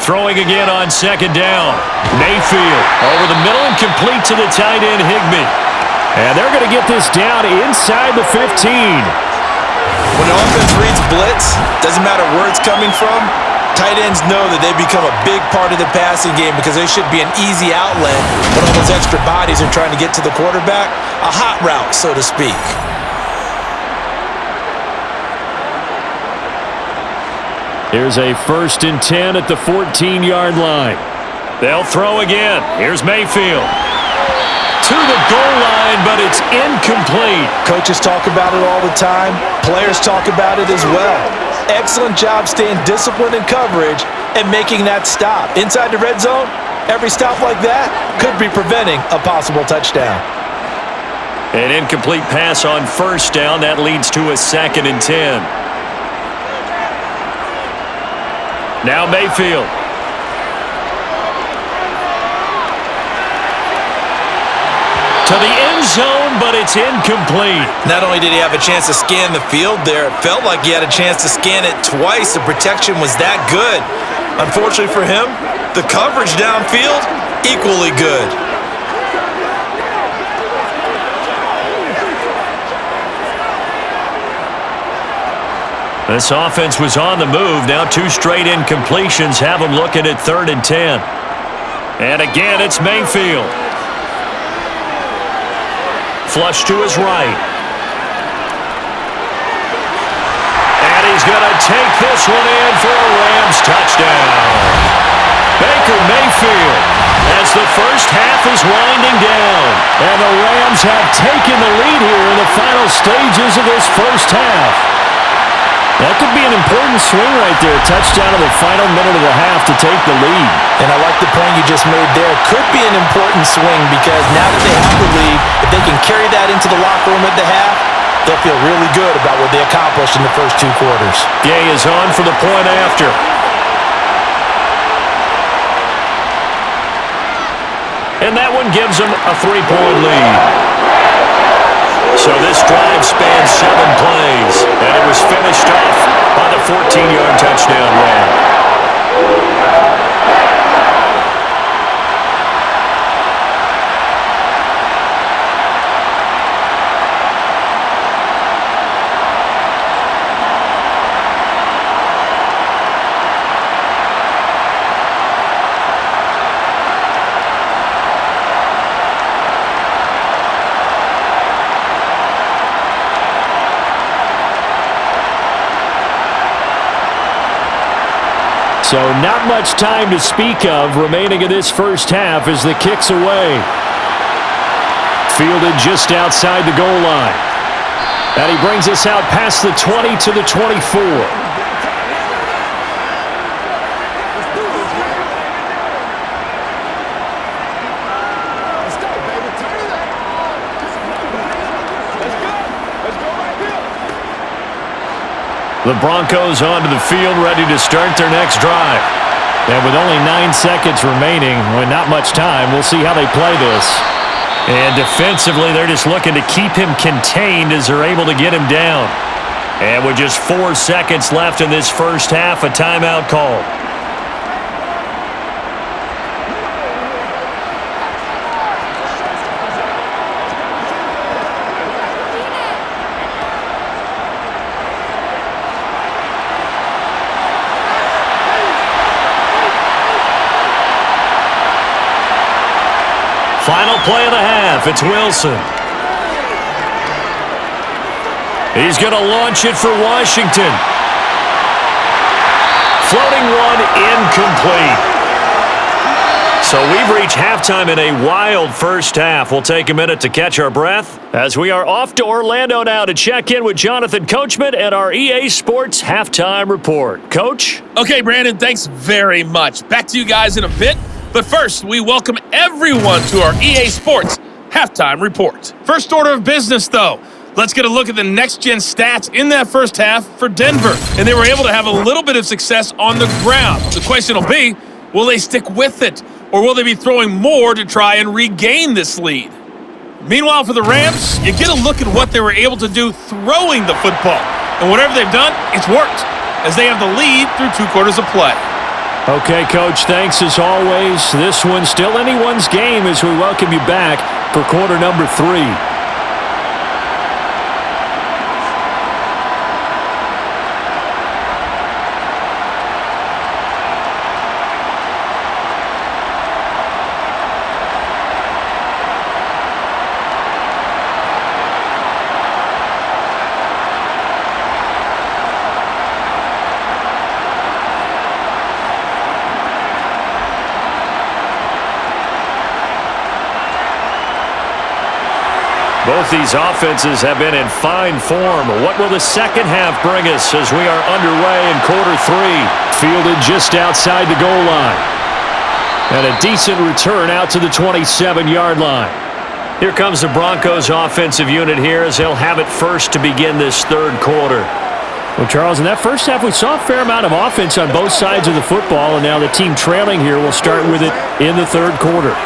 Throwing again on 2nd down. Mayfield over the middle and complete to the tight end Higbee. And they're going to get this down inside the 15. When the offense reads blitz, doesn't matter where it's coming from, tight ends know that they become a big part of the passing game because they should be an easy outlet when all those extra bodies are trying to get to the quarterback. A hot route, so to speak. Here's a 1st and 10 at the 14-yard line. They'll throw again. Here's Mayfield. To the goal line, but it's incomplete. Coaches talk about it all the time. Players talk about it as well. Excellent job staying disciplined in coverage and making that stop. Inside the red zone, every stop like that could be preventing a possible touchdown. An incomplete pass on 1st down. That leads to a 2nd and 10. Now Mayfield. To the end zone, but it's incomplete. Not only did he have a chance to scan the field there, it felt like he had a chance to scan it twice. The protection was that good. Unfortunately for him, the coverage downfield, equally good. This offense was on the move. Now 2 straight incompletions have them looking at 3rd and 10. And again, it's Mayfield. Flush to his right. And he's going to take this one in for a Rams touchdown. Baker Mayfield as the first half is winding down. And the Rams have taken the lead here in the final stages of this first half. That could be an important swing right there. Touchdown in the final minute of the half to take the lead. And I like the point you just made there. Could be an important swing because now that they have the lead, if they can carry that into the locker room at the half, they'll feel really good about what they accomplished in the first 2 quarters. Gay is on for the point after. And that one gives them a 3-point lead. So this drive spans 7 plays, and it was finished off by the 14-yard touchdown run. So not much time to speak of remaining in this first half as the kick's away. Fielded just outside the goal line. And he brings us out past the 20 to the 24. The Broncos onto the field, ready to start their next drive. And with only 9 seconds remaining, with not much time, we'll see how they play this. And defensively, they're just looking to keep him contained as they're able to get him down. And with just 4 seconds left in this first half, a timeout called. Final play of the half, it's Wilson. He's going to launch it for Washington. Floating one, incomplete. So we've reached halftime in a wild first half. We'll take a minute to catch our breath as we are off to Orlando now to check in with Jonathan Coachman and our EA Sports Halftime Report. Coach? Okay, Brandon, thanks very much. Back to you guys in a bit. But first, we welcome everyone to our EA Sports Halftime Report. First order of business, though. Let's get a look at the next-gen stats in that first half for Denver. And they were able to have a little bit of success on the ground. The question will be, will they stick with it? Or will they be throwing more to try and regain this lead? Meanwhile, for the Rams, you get a look at what they were able to do throwing the football. And whatever they've done, it's worked, as they have the lead through 2 quarters of play. Okay, Coach, thanks as always. This one's still anyone's game as we welcome you back for quarter number 3. Both these offenses have been in fine form. What will the second half bring us as we are underway in quarter 3? Fielded just outside the goal line. And a decent return out to the 27-yard line. Here comes the Broncos offensive unit here as they'll have it first to begin this third quarter. Well, Charles, in that first half, we saw a fair amount of offense on both sides of the football, and now the team trailing here will start with it in the third quarter.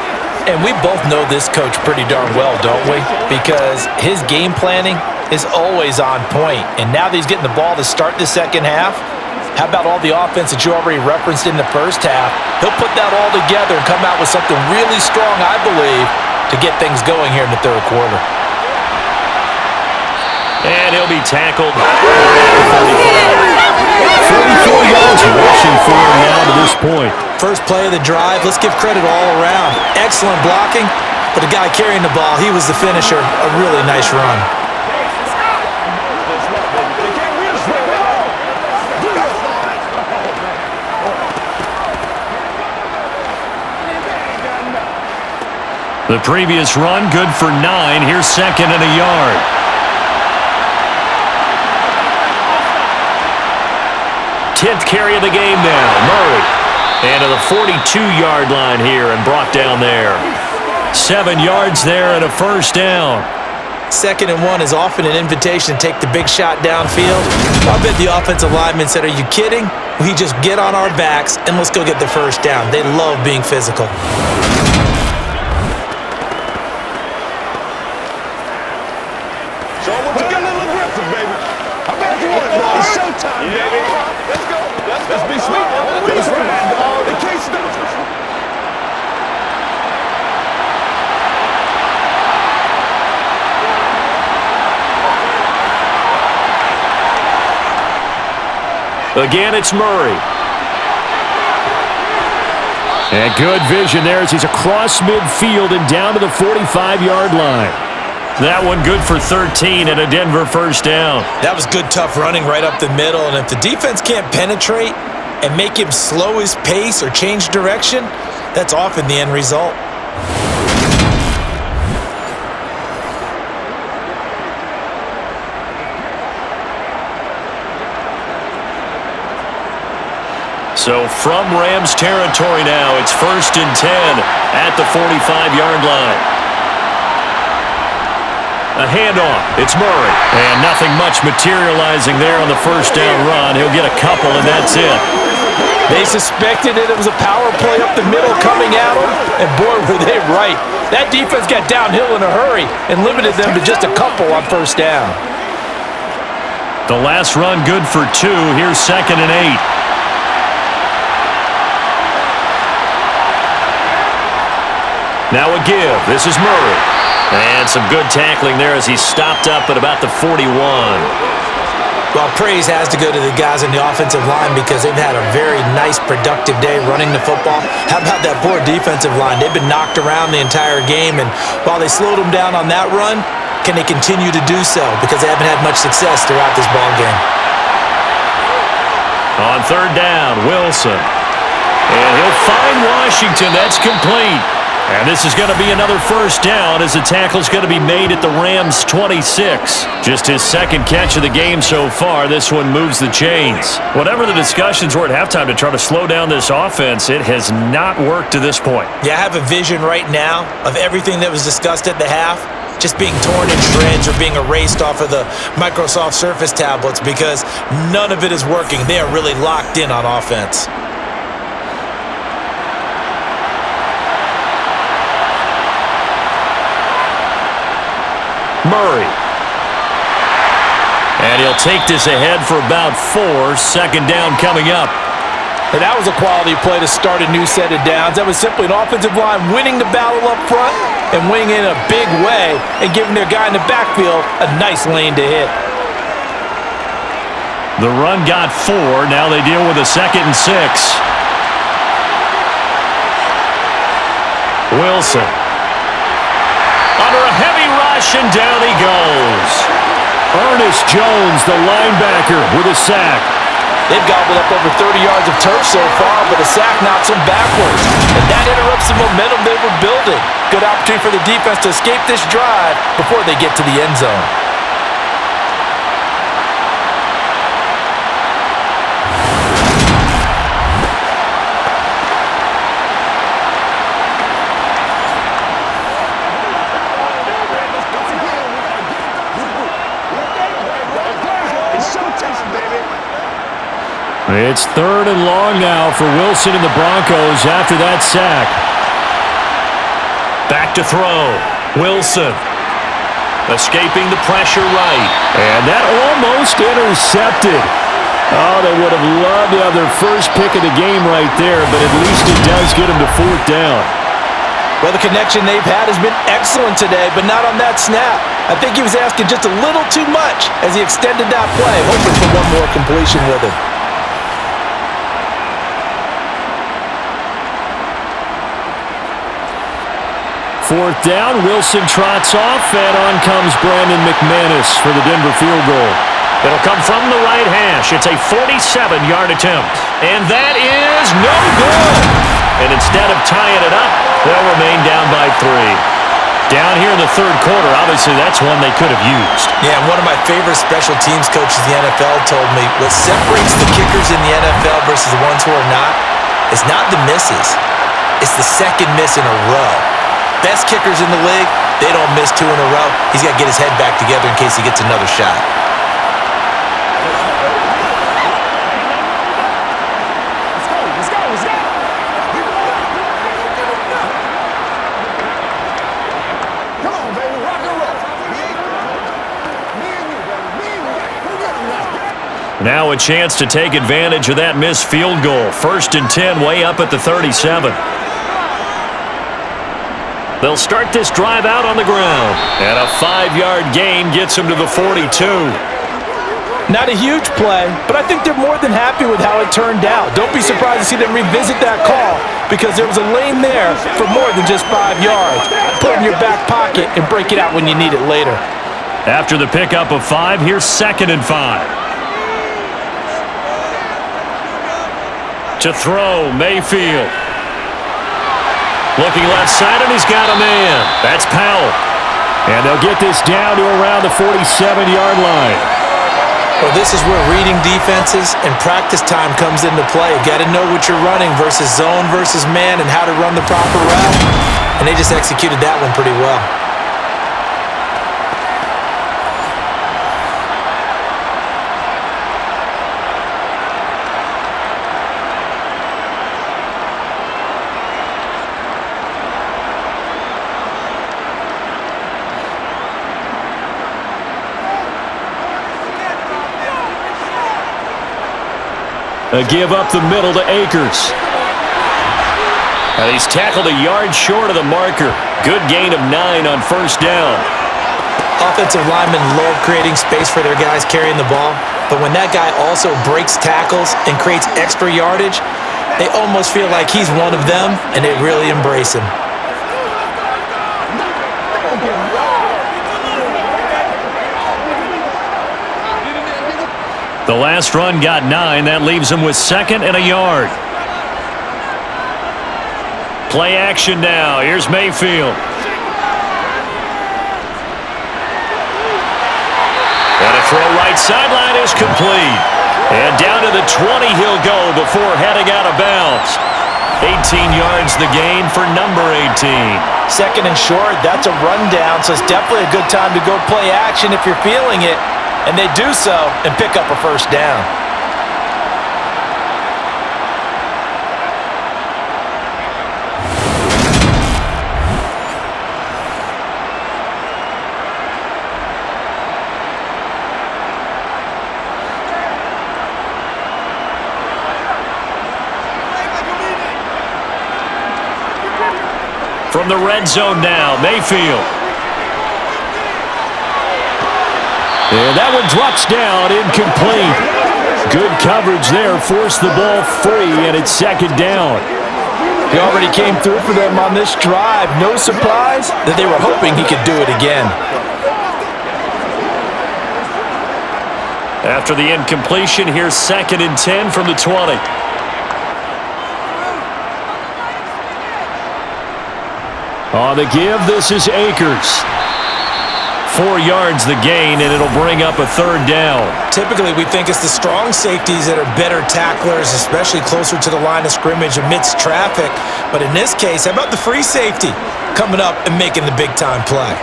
And we both know this coach pretty darn well, don't we? Because his game planning is always on point. And now that he's getting the ball to start the second half, how about all the offense that you already referenced in the first half? He'll put that all together and come out with something really strong, I believe, to get things going here in the third quarter. And he'll be tackled. 44 yards rushing for him now to this point. First play of the drive, let's give credit all around. Excellent blocking, but the guy carrying the ball, he was the finisher. A really nice run. The previous run, good for 9. Here's second and a yard. Tenth carry of the game now, Murray. And to the 42-yard line here and brought down there. 7 yards there and a first down. 2nd and 1 is often an invitation to take the big shot downfield. I bet the offensive lineman said, are you kidding? We just get on our backs and let's go get the first down. They love being physical. So we're getting a little aggressive, baby. I bet It's showtime, baby. Let's go. Let's be sweet. Let's ride, dog. They can't stop us. Again, it's Murray. And good vision there as he's across midfield and down to the 45-yard line. That one good for 13 and a Denver first down. That was good, tough running right up the middle. And if the defense can't penetrate and make him slow his pace or change direction, that's often the end result. So from Rams territory now, it's 1st and 10 at the 45-yard line. A handoff. It's Murray. And nothing much materializing there on the first down run. He'll get a couple, and that's it. They suspected it was a power play up the middle coming at them, and boy, were they right. That defense got downhill in a hurry and limited them to just a couple on first down. The last run good for 2. Here's 2nd and 8. Now a give. This is Murray. And some good tackling there as he stopped up at about the 41. Well, praise has to go to the guys on the offensive line because they've had a very nice, productive day running the football. How about that poor defensive line? They've been knocked around the entire game, and while they slowed them down on that run, can they continue to do so? Because they haven't had much success throughout this ball game. On 3rd down, Wilson. And he'll find Washington. That's complete. And this is going to be another first down as the tackle's going to be made at the Rams' 26. Just his 2nd catch of the game so far. This one moves the chains. Whatever the discussions were at halftime to try to slow down this offense, it has not worked to this point. Yeah, I have a vision right now of everything that was discussed at the half just being torn in shreds or being erased off of the Microsoft Surface tablets because none of it is working. They are really locked in on offense. Murray. And he'll take this ahead for about 4. 2nd down coming up. And that was a quality play to start a new set of downs. That was simply an offensive line winning the battle up front and winning in a big way and giving their guy in the backfield a nice lane to hit. The run got 4. Now they deal with a 2nd and 6. Wilson. Under a heavy rush, and down he goes. Ernest Jones, the linebacker, with a sack. They've gobbled up over 30 yards of turf so far, but a sack knocks them backwards. And that interrupts the momentum they were building. Good opportunity for the defense to escape this drive before they get to the end zone. It's 3rd and long now for Wilson and the Broncos after that sack. Back to throw. Wilson. Escaping the pressure right. And that almost intercepted. Oh, they would have loved to have their first pick of the game right there, but at least it does get them to 4th down. Well, the connection they've had has been excellent today, but not on that snap. I think he was asking just a little too much as he extended that play, hoping for one more completion with him. 4th down, Wilson trots off, and on comes Brandon McManus for the Denver field goal. It'll come from the right hash. It's a 47-yard attempt. And that is no good. And instead of tying it up, they'll remain down by 3. Down here in the 3rd quarter, obviously that's one they could have used. Yeah, one of my favorite special teams coaches in the NFL told me what separates the kickers in the NFL versus the ones who are not is not the misses. It's the 2nd miss in a row. Best kickers in the league, they don't miss 2 in a row. He's got to get his head back together in case he gets another shot. Come on, baby, rock and roll. Me and you, baby. Me and you, baby. Who got it now? Now a chance to take advantage of that missed field goal. 1st and 10, way up at the 37. They'll start this drive out on the ground. And a 5-yard gain gets him to the 42. Not a huge play, but I think they're more than happy with how it turned out. Don't be surprised to see them revisit that call because there was a lane there for more than just 5 yards. Put it in your back pocket and break it out when you need it later. After the pickup of 5, here's 2nd and 5. To throw, Mayfield. Looking left side, and he's got a man. That's Powell. And they'll get this down to around the 47-yard line. Well, this is where reading defenses and practice time comes into play. You got to know what you're running versus zone versus man and how to run the proper route. And they just executed that one pretty well. A give up the middle to Akers. And he's tackled a yard short of the marker. Good gain of 9 on 1st down. Offensive linemen love creating space for their guys carrying the ball, but when that guy also breaks tackles and creates extra yardage, they almost feel like he's one of them, and they really embrace him. The last run got 9. That leaves him with 2nd and a yard. Play action now. Here's Mayfield. And a throw right sideline is complete. And down to the 20 he'll go before heading out of bounds. 18 yards the gain for number 18. 2nd and short, that's a rundown, so it's definitely a good time to go play action if you're feeling it. And they do so and pick up a 1st down. From the red zone now, Mayfield. And that one drops down, incomplete. Good coverage there, forced the ball free, and it's 2nd down. He already came through for them on this drive. No surprise that they were hoping he could do it again. After the incompletion, here's 2nd and 10 from the 20. On the give, this is Akers. 4 yards the gain, and it'll bring up a 3rd down. Typically, we think it's the strong safeties that are better tacklers, especially closer to the line of scrimmage amidst traffic. But in this case, how about the free safety coming up and making the big-time play?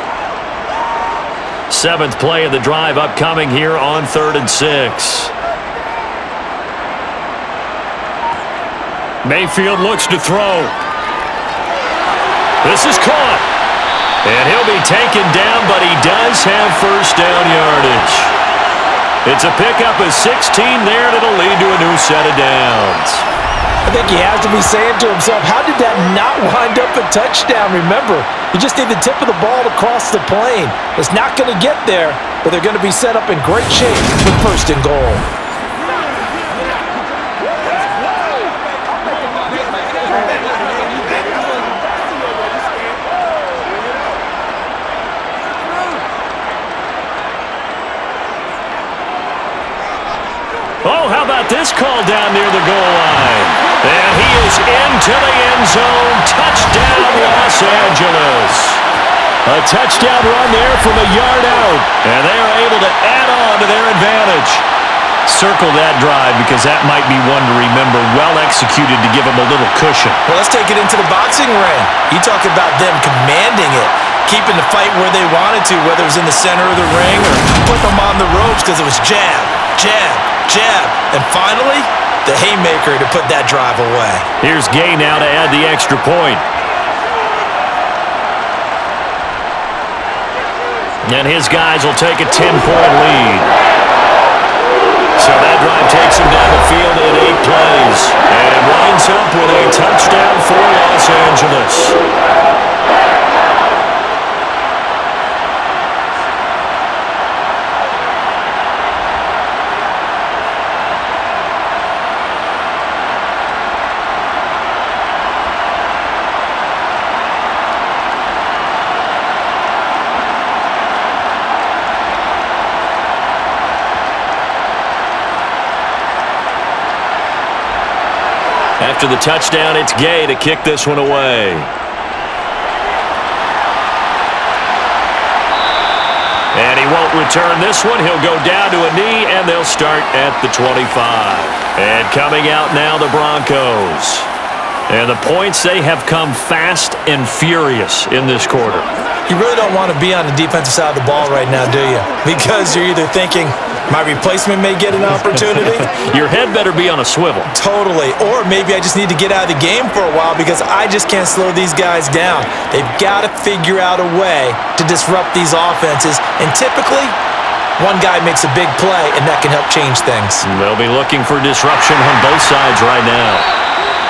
7th play of the drive upcoming here on 3rd and 6. Mayfield looks to throw. This is caught. And he'll be taken down, but he does have 1st down yardage. It's a pickup of 16 there, and it'll lead to a new set of downs. I think he has to be saying to himself, how did that not wind up a touchdown? Remember, you just need the tip of the ball to cross the plane. It's not going to get there, but they're going to be set up in great shape with 1st and goal. Oh, how about this call down near the goal line? And he is into the end zone. Touchdown, Los Angeles. A touchdown run there from a yard out. And they are able to add on to their advantage. Circle that drive because that might be one to remember. Well executed to give them a little cushion. Well, let's take it into the boxing ring. You talk about them commanding it, keeping the fight where they wanted to, whether it was in the center of the ring or putting them on the ropes because it was jab, jab, jab, and finally, the haymaker to put that drive away. Here's Gay now to add the extra point. And his guys will take a 10-point lead. So that drive takes him down the field in 8 plays. And it winds up with a touchdown for Los Angeles. After the touchdown, it's Gay to kick this one away. And he won't return this one. He'll go down to a knee, and they'll start at the 25. And coming out now, the Broncos. And the points, they have come fast and furious in this quarter. You really don't want to be on the defensive side of the ball right now, do you? Because you're either thinking, my replacement may get an opportunity. Your head better be on a swivel. Totally. Or maybe I just need to get out of the game for a while because I just can't slow these guys down. They've got to figure out a way to disrupt these offenses. And typically, one guy makes a big play, and that can help change things. They'll be looking for disruption on both sides right now.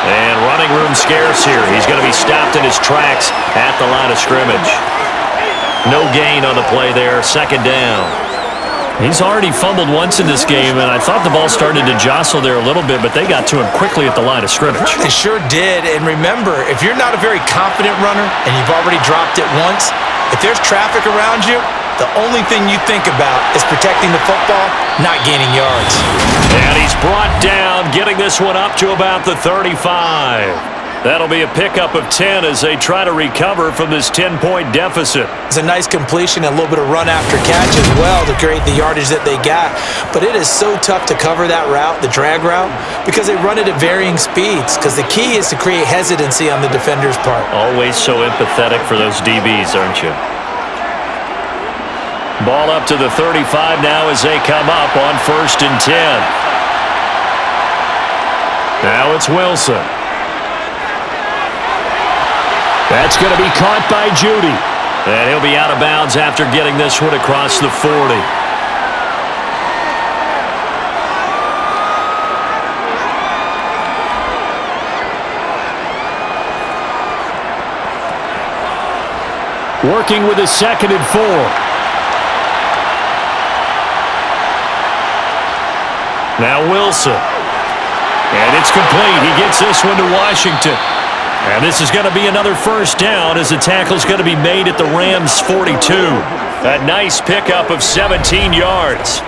And running room scarce here. He's going to be stopped in his tracks at the line of scrimmage. No gain on the play there. Second down. He's already fumbled once in this game, and I thought the ball started to jostle there a little bit, but they got to him quickly at the line of scrimmage. They sure did. And remember, if you're not a very confident runner and you've already dropped it once, if there's traffic around you, the only thing you think about is protecting the football, not gaining yards. And he's brought down, getting this one up to about the 35. That'll be a pickup of 10 as they try to recover from this 10-point deficit. It's a nice completion and a little bit of run after catch as well to create the yardage that they got. But it is so tough to cover that route, the drag route, because they run it at varying speeds. Because the key is to create hesitancy on the defender's part. Always so empathetic for those DBs, aren't you? Ball up to the 35 now as they come up on 1st and 10. Now it's Wilson. That's going to be caught by Judy. And he'll be out of bounds after getting this one across the 40. Working with a 2nd and 4. Now Wilson. And it's complete. He gets this one to Washington. And this is going to be another 1st down as the tackle's going to be made at the Rams' 42. A nice pickup of 17 yards.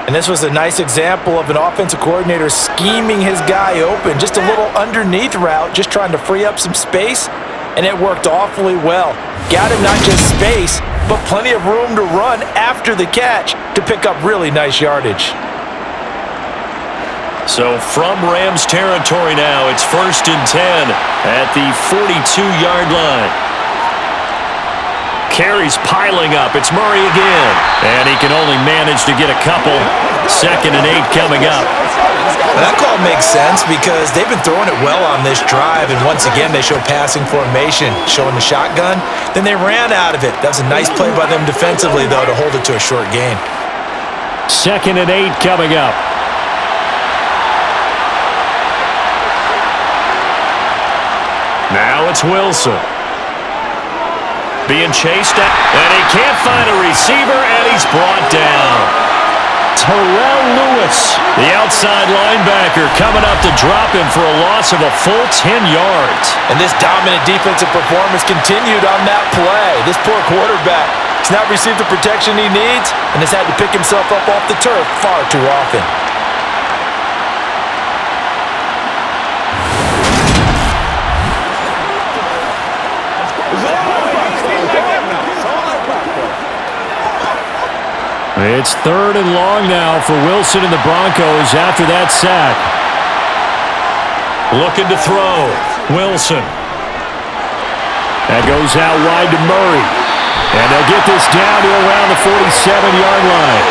And this was a nice example of an offensive coordinator scheming his guy open. Just a little underneath route, just trying to free up some space. And it worked awfully well. Got him not just space, but plenty of room to run after the catch to pick up really nice yardage. So from Rams territory now, it's 1st and 10 at the 42-yard line. Carries piling up. It's Murray again. And he can only manage to get a couple. 2nd and 8 coming up. That call makes sense because they've been throwing it well on this drive, and once again they show passing formation, showing the shotgun. Then they ran out of it. That was a nice play by them defensively, though, to hold it to a short gain. 2nd and 8 coming up. Now it's Wilson. Being chased at, and he can't find a receiver, and he's brought down. Terrell Lewis, the outside linebacker, coming up to drop him for a loss of a full 10 yards. And this dominant defensive performance continued on that play. This poor quarterback has not received the protection he needs and has had to pick himself up off the turf far too often. It's 3rd and long now for Wilson and the Broncos after that sack. Looking to throw. Wilson. That goes out wide to Murray. And they'll get this down to around the 47-yard line.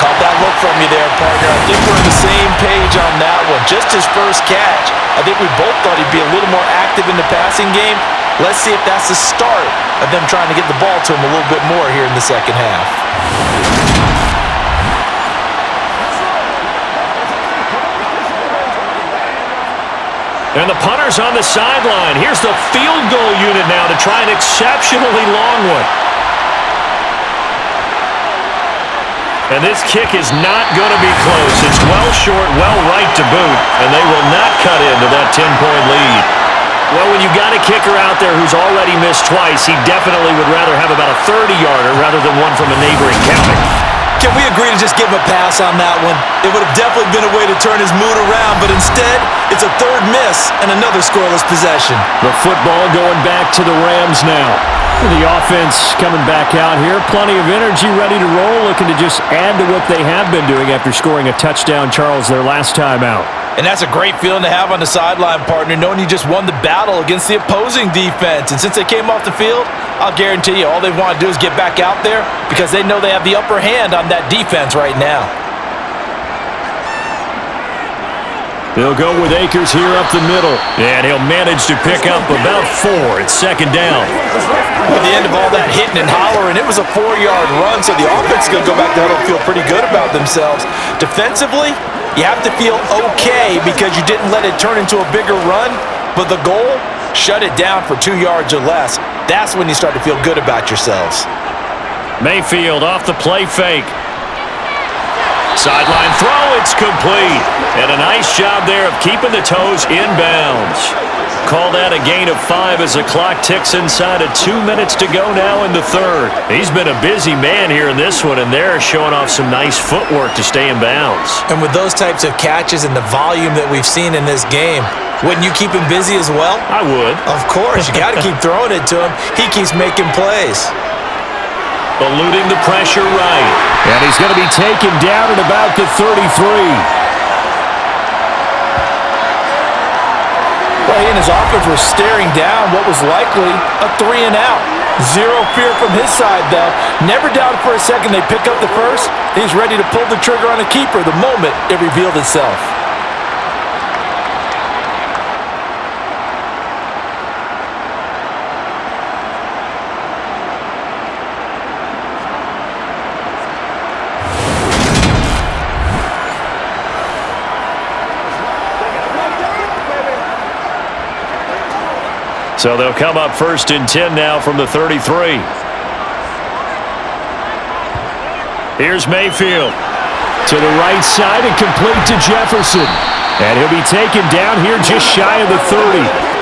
Caught that look from you there, partner. I think we're on the same page on that one. Just his first catch. I think we both thought he'd be a little more active in the passing game. Let's see if that's the start of them trying to get the ball to him a little bit more here in the second half. And the punter's on the sideline. Here's the field goal unit now to try an exceptionally long one. And this kick is not going to be close. It's well short, well right to boot, and they will not cut into that 10-point lead. Well, when you've got a kicker out there who's already missed twice, he definitely would rather have about a 30-yarder rather than one from a neighboring county. Can we agree to just give him a pass on that one? It would have definitely been a way to turn his mood around, but instead, it's a third miss and another scoreless possession. The football going back to the Rams now. The offense coming back out here. Plenty of energy, ready to roll, looking to just add to what they have been doing after scoring a touchdown, Charles, their last time out. And that's a great feeling to have on the sideline, partner, knowing you just won the battle against the opposing defense. And since they came off the field, I'll guarantee you all they want to do is get back out there because they know they have the upper hand on that defense right now. They'll go with Akers here up the middle. And he'll manage to pick up about 4. It's second down. At the end of all that hitting and hollering, it was a 4-yard run, so the offense is going to go back to huddle and feel pretty good about themselves. Defensively, you have to feel okay because you didn't let it turn into a bigger run, but the goal, shut it down for 2 yards or less. That's when you start to feel good about yourselves. Mayfield off the play fake. Sideline throw, it's complete. And a nice job there of keeping the toes inbounds. Call that a gain of 5 as the clock ticks inside of 2 minutes to go now in the third. He's been a busy man here in this one, and they're showing off some nice footwork to stay in bounds. And with those types of catches and the volume that we've seen in this game, wouldn't you keep him busy as well? I would. Of course. You got to keep throwing it to him. He keeps making plays. Eluding the pressure right. And he's going to be taken down at about the 33. Well, he and his offense were staring down what was likely a 3-and-out. Zero fear from his side, though. Never doubted for a second they pick up the first. He's ready to pull the trigger on a keeper the moment it revealed itself. So they'll come up 1st and 10 now from the 33. Here's Mayfield. To the right side and complete to Jefferson. And he'll be taken down here just shy of the 30.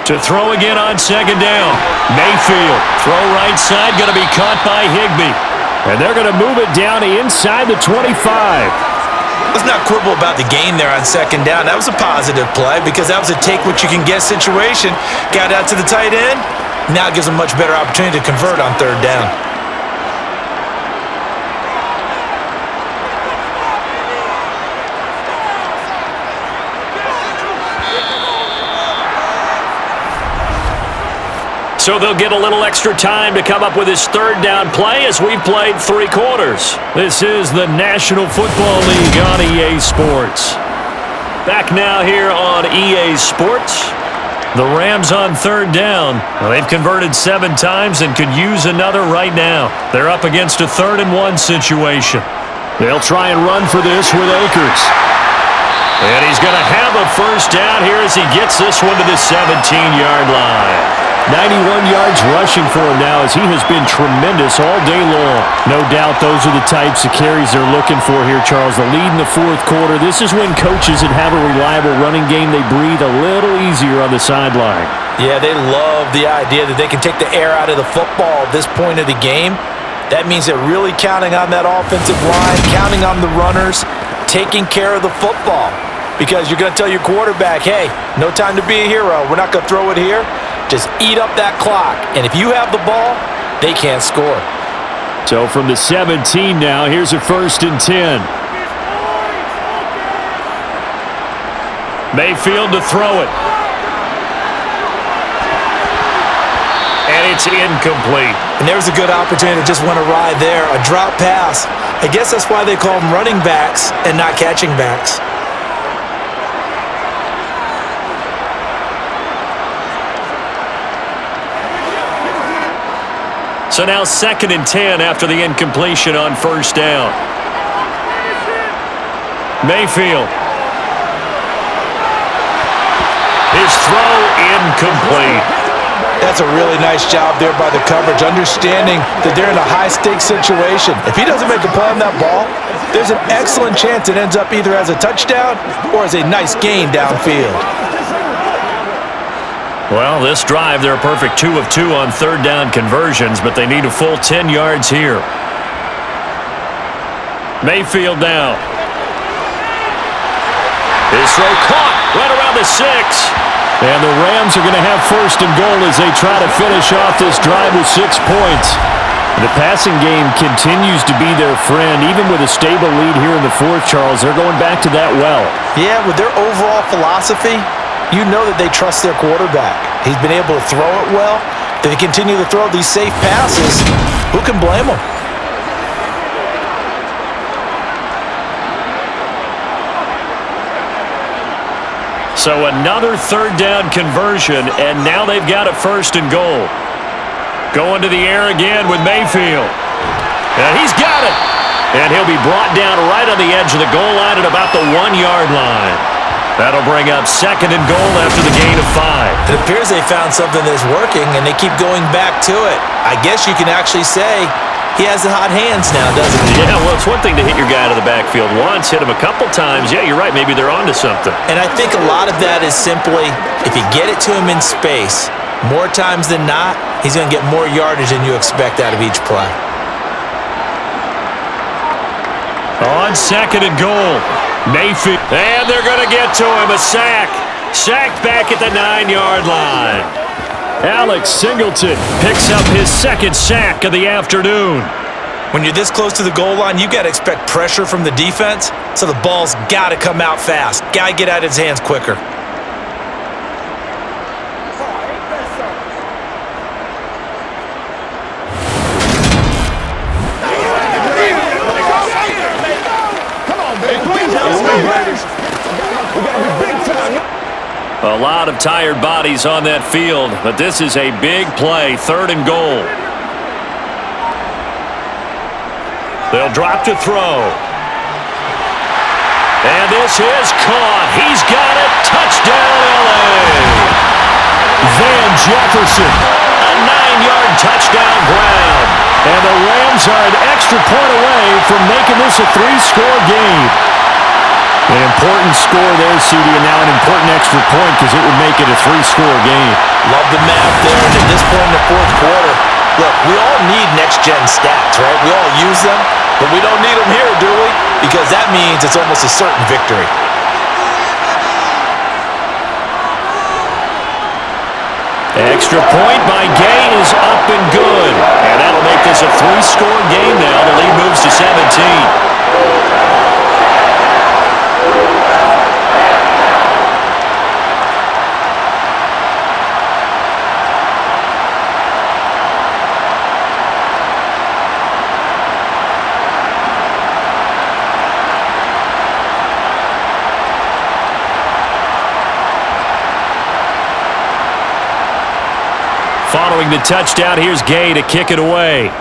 To throw again on second down. Mayfield, throw right side, going to be caught by Higbee. And they're going to move it down inside the 25. Let's not quibble about the gain there on second down. That was a positive play because that was a take-what-you-can-get situation. Got out to the tight end. Now it gives them a much better opportunity to convert on third down. So they'll get a little extra time to come up with his third down play as we've played 3 quarters. This is the National Football League on EA Sports. Back now here on EA Sports. The Rams on third down. Well, they've converted 7 times and could use another right now. They're up against a 3rd and 1 situation. They'll try and run for this with Akers. And he's going to have a first down here as he gets this one to the 17-yard line. 91 yards rushing for him now as he has been tremendous all day long. No doubt those are the types of carries they're looking for here, Charles. The lead in the 4th quarter. This is when coaches that have a reliable running game, they breathe a little easier on the sideline. Yeah, they love the idea that they can take the air out of the football at this point of the game. That means they're really counting on that offensive line, counting on the runners, taking care of the football. Because you're going to tell your quarterback, hey, no time to be a hero. We're not going to throw it here. Just eat up that clock. And if you have the ball, they can't score. So from the 17 now, here's a 1st and 10. Mayfield to throw it. And it's incomplete. And there was a good opportunity to just went awry there, a drop pass. I guess that's why they call them running backs and not catching backs. So now 2nd and 10 after the incompletion on first down. Mayfield. His throw incomplete. That's a really nice job there by the coverage, understanding that they're in a high-stakes situation. If he doesn't make a play on that ball, there's an excellent chance it ends up either as a touchdown or as a nice gain downfield. Well, this drive, they're a perfect 2 of 2 on 3rd down conversions, but they need a full 10 yards here. Mayfield now. His throw caught right around the 6. And the Rams are going to have 1st and goal as they try to finish off this drive with 6 points. The passing game continues to be their friend. Even with a stable lead here in the 4th, Charles, they're going back to that well. Yeah, with their overall philosophy, you know that they trust their quarterback. He's been able to throw it well. If they continue to throw these safe passes, who can blame them? So another 3rd down conversion, and now they've got a 1st and goal. Going to the air again with Mayfield. And he's got it. And he'll be brought down right on the edge of the goal line at about the 1-yard line. That'll bring up 2nd and goal after the gain of 5. It appears they found something that's working, and they keep going back to it. I guess you can actually say he has the hot hands now, doesn't he? Yeah, well, it's one thing to hit your guy out of the backfield once, hit him a couple times. Yeah, you're right. Maybe they're onto something. And I think a lot of that is simply, if you get it to him in space, more times than not, he's going to get more yardage than you expect out of each play. On 2nd and goal, Mayfield. And they're going to get to him, a sack. Sacked back at the 9-yard line. Alex Singleton picks up his 2nd sack of the afternoon. When you're this close to the goal line, you got to expect pressure from the defense, so the ball's got to come out fast. Got to get out of his hands quicker. A lot of tired bodies on that field, but this is a big play, 3rd and goal. They'll drop to throw. And this is caught. He's got it. Touchdown, L.A. Van Jefferson, a 9-yard touchdown ground. And the Rams are an extra point away from making this a 3-score game. An important score there, CD, and now an important extra point because it would make it a 3-score game. Love the math there, and at this point in the 4th quarter, look, we all need next-gen stats, right? We all use them, but we don't need them here, do we? Because that means it's almost a certain victory. Extra point by Gay is up and good. And that'll make this a 3-score game now. The lead moves to 17. Following the touchdown, here's Gay to kick it away.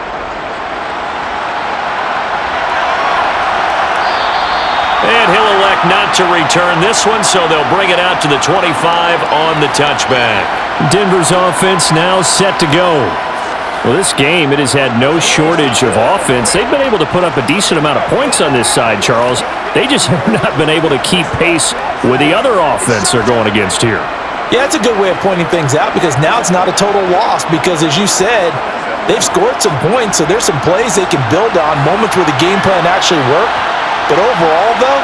And he'll elect not to return this one, so they'll bring it out to the 25 on the touchback. Denver's offense now set to go. Well, this game, it has had no shortage of offense. They've been able to put up a decent amount of points on this side, Charles. They just have not been able to keep pace with the other offense they're going against here. Yeah, that's a good way of pointing things out because now it's not a total loss because, as you said, they've scored some points, so there's some plays they can build on, moments where the game plan actually worked. But overall, though,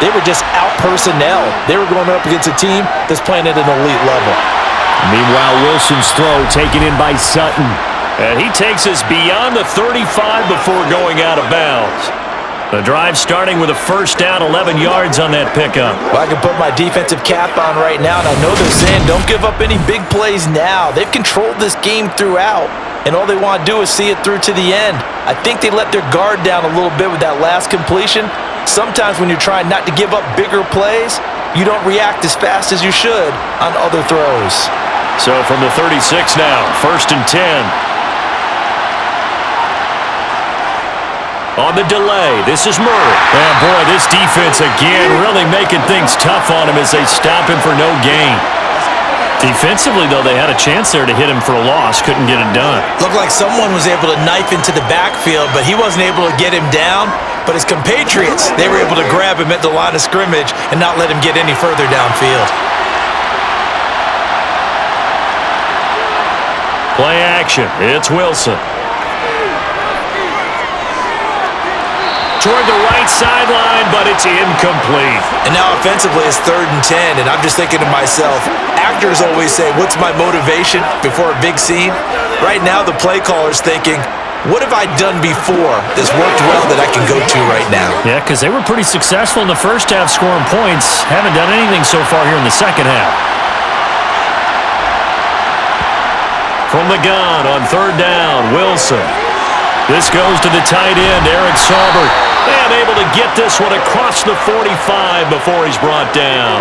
they were just out-personnel. They were going up against a team that's playing at an elite level. Meanwhile, Wilson's throw taken in by Sutton. And he takes us beyond the 35 before going out of bounds. The drive starting with a first down, 11 yards on that pickup. Well, I can put my defensive cap on right now, and I know they're saying don't give up any big plays now. They've controlled this game throughout, and all they want to do is see it through to the end. I think they let their guard down a little bit with that last completion. Sometimes when you're trying not to give up bigger plays, you don't react as fast as you should on other throws. So from the 36 now, 1st and 10. On the delay, this is Murray. And boy, this defense again really making things tough on him as they stop him for no gain. Defensively, though, they had a chance there to hit him for a loss. Couldn't get it done. Looked like someone was able to knife into the backfield, but he wasn't able to get him down. But his compatriots, they were able to grab him at the line of scrimmage and not let him get any further downfield. Play action. It's Wilson. Toward the right sideline, but it's incomplete. And now offensively, it's 3rd and 10, and I'm just thinking to myself, actors always say, what's my motivation before a big scene? Right now, the play caller's thinking, what have I done before that's worked well that I can go to right now? Yeah, because they were pretty successful in the first half scoring points. Haven't done anything so far here in the second half. From the gun on 3rd down, Wilson. This goes to the tight end, Eric Saubert. And able to get this one across the 45 before he's brought down.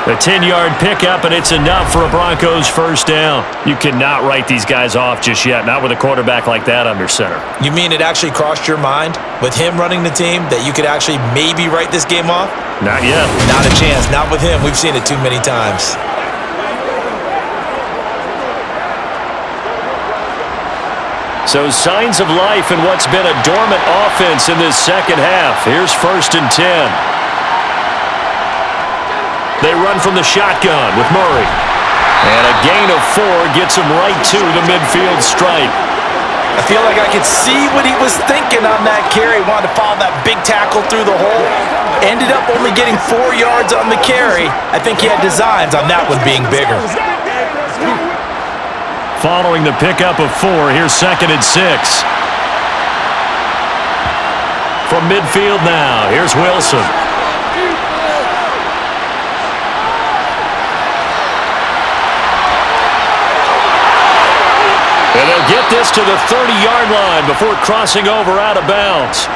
A 10-yard pickup, and it's enough for a Broncos first down. You cannot write these guys off just yet, not with a quarterback like that under center. You mean it actually crossed your mind with him running the team that you could actually maybe write this game off? Not yet. Not a chance. Not with him. We've seen it too many times. So signs of life in what's been a dormant offense in this second half. Here's 1st and 10. They run from the shotgun with Murray. And a gain of 4 gets him right to the midfield stripe. I feel like I could see what he was thinking on that carry. Wanted to follow that big tackle through the hole. Ended up only getting 4 yards on the carry. I think he had designs on that one being bigger. Following the pickup of 4, here's 2nd and 6. From midfield now, here's Wilson. And they'll get this to the 30-yard line before crossing over out of bounds.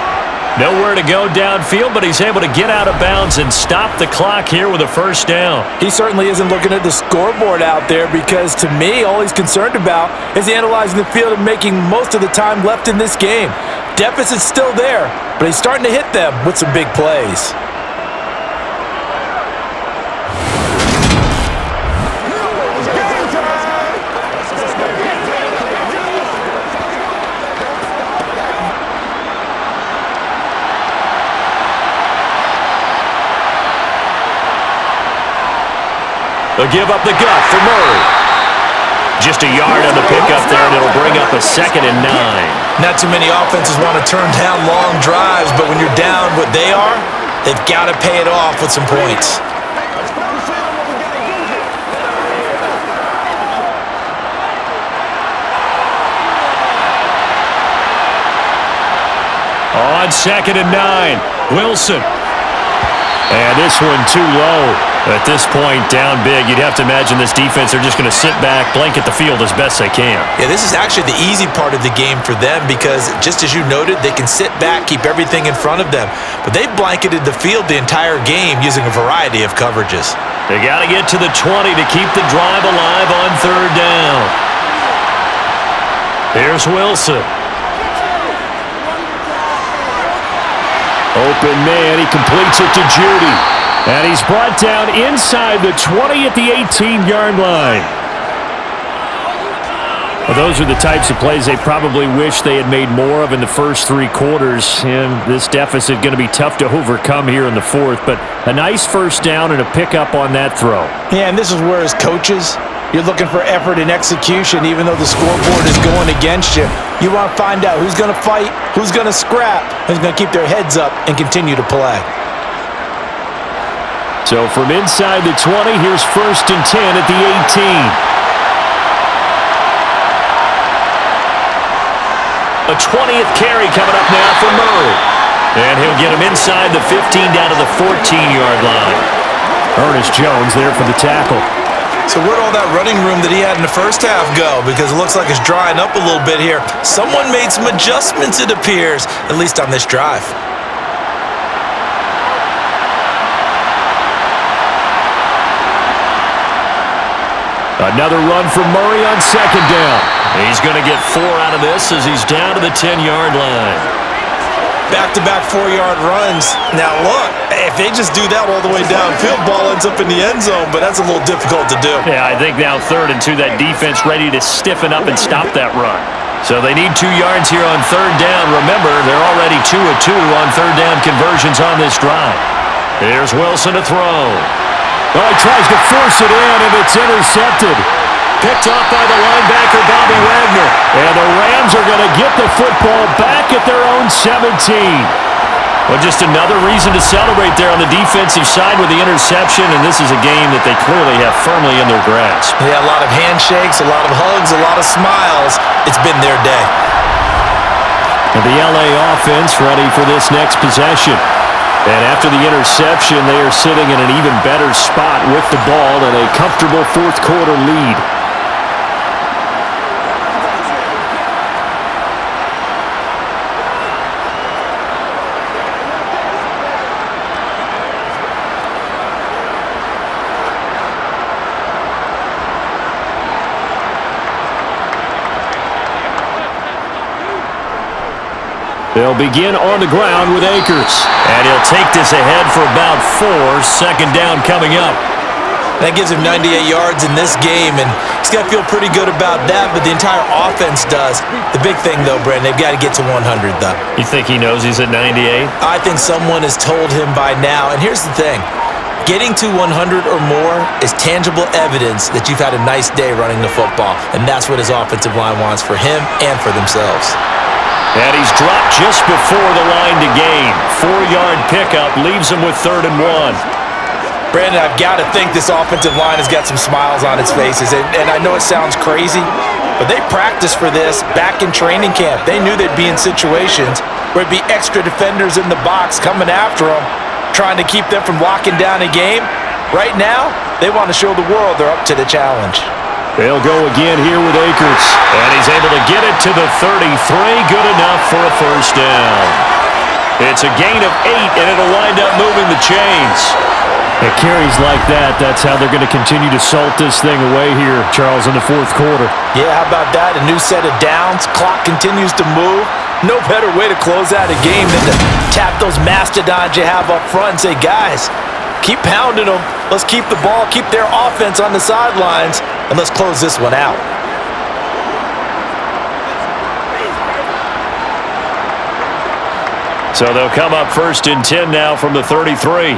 Nowhere to go downfield, but he's able to get out of bounds and stop the clock here with a first down. He certainly isn't looking at the scoreboard out there because, to me, all he's concerned about is analyzing the field and making most of the time left in this game. Deficit's still there, but he's starting to hit them with some big plays. They'll give up the gut for Murray. Just a yard on the pickup there, and it'll bring up a 2nd and 9. Not too many offenses want to turn down long drives, but when you're down what they are, they've got to pay it off with some points. On 2nd and 9, Wilson. And this one too low. At this point, down big, you'd have to imagine this defense are just going to sit back, blanket the field as best they can. Yeah, this is actually the easy part of the game for them because, just as you noted, they can sit back, keep everything in front of them. But they've blanketed the field the entire game using a variety of coverages. They got to get to the 20 to keep the drive alive on 3rd down. Here's Wilson. Open man, he completes it to Judy. And he's brought down inside the 20 at the 18-yard line. Well, those are the types of plays they probably wish they had made more of in the first 3 quarters. And this deficit going to be tough to overcome here in the 4th. But a nice first down and a pickup on that throw. Yeah, and this is where, as coaches, you're looking for effort and execution even though the scoreboard is going against you. You want to find out who's going to fight, who's going to scrap, who's going to keep their heads up and continue to play. So from inside the 20, here's 1st and 10 at the 18. A 20th carry coming up now for Murray. And he'll get him inside the 15 down to the 14-yard line. Ernest Jones there for the tackle. So where'd all that running room that he had in the first half go? Because it looks like it's drying up a little bit here. Someone made some adjustments, it appears, at least on this drive. Another run from Murray on second down. He's going to get 4 out of this as he's down to the 10-yard line. Back-to-back 4-yard runs. Now, look, if they just do that all the way downfield, ball ends up in the end zone, but that's a little difficult to do. Yeah, I think now 3rd and 2, that defense ready to stiffen up and stop that run. So they need 2 yards here on 3rd down. Remember, they're already 2 of 2 on 3rd down conversions on this drive. Here's Wilson to throw. Oh, he tries to force it in, and it's intercepted. Picked off by the linebacker, Bobby Wagner. And the Rams are going to get the football back at their own 17. Well, just another reason to celebrate there on the defensive side with the interception, and this is a game that they clearly have firmly in their grasp. Yeah, a lot of handshakes, a lot of hugs, a lot of smiles. It's been their day. And the LA offense ready for this next possession. And after the interception, they are sitting in an even better spot with the ball and a comfortable 4th quarter lead. They'll begin on the ground with Akers. And he'll take this ahead for about 4. 2nd down coming up. That gives him 98 yards in this game, and he's got to feel pretty good about that, but the entire offense does. The big thing, though, Brandon, they've got to get to 100, though. You think he knows he's at 98? I think someone has told him by now, and here's the thing. Getting to 100 or more is tangible evidence that you've had a nice day running the football, and that's what his offensive line wants for him and for themselves. And he's dropped just before the line to gain. 4-yard pickup leaves him with 3rd and 1. Brandon, I've got to think this offensive line has got some smiles on its faces, and I know it sounds crazy, but they practiced for this back in training camp. They knew they'd be in situations where it'd be extra defenders in the box coming after them, trying to keep them from locking down a game. Right now, they want to show the world they're up to the challenge. They'll go again here with Akers. And he's able to get it to the 33. Good enough for a 1st down. It's a gain of 8, and it'll wind up moving the chains. It carries like that. That's how they're going to continue to salt this thing away here, Charles, in the 4th quarter. Yeah, how about that? A new set of downs. Clock continues to move. No better way to close out a game than to tap those mastodons you have up front and say, guys, keep pounding them. Let's keep the ball, keep their offense on the sidelines, and let's close this one out. So they'll come up 1st and 10 now from the 33.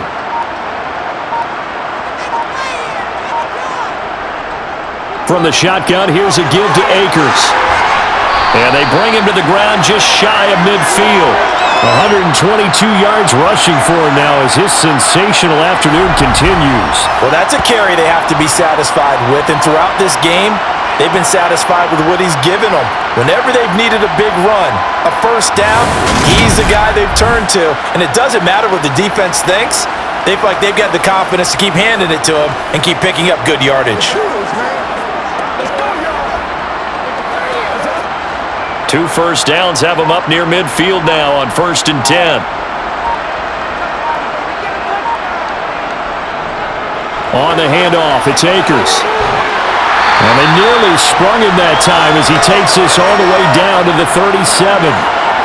From the shotgun, here's a give to Akers. And they bring him to the ground just shy of midfield. 122 yards rushing for him now as his sensational afternoon continues. Well, that's a carry they have to be satisfied with, and throughout this game, they've been satisfied with what he's given them. Whenever they've needed a big run, a 1st down, he's the guy they've turned to. And it doesn't matter what the defense thinks. They feel like they've got the confidence to keep handing it to him and keep picking up good yardage. 2 1st downs have him up near midfield now on 1st and 10. On the handoff, it's Akers. And they nearly sprung him that time as he takes this all the way down to the 37.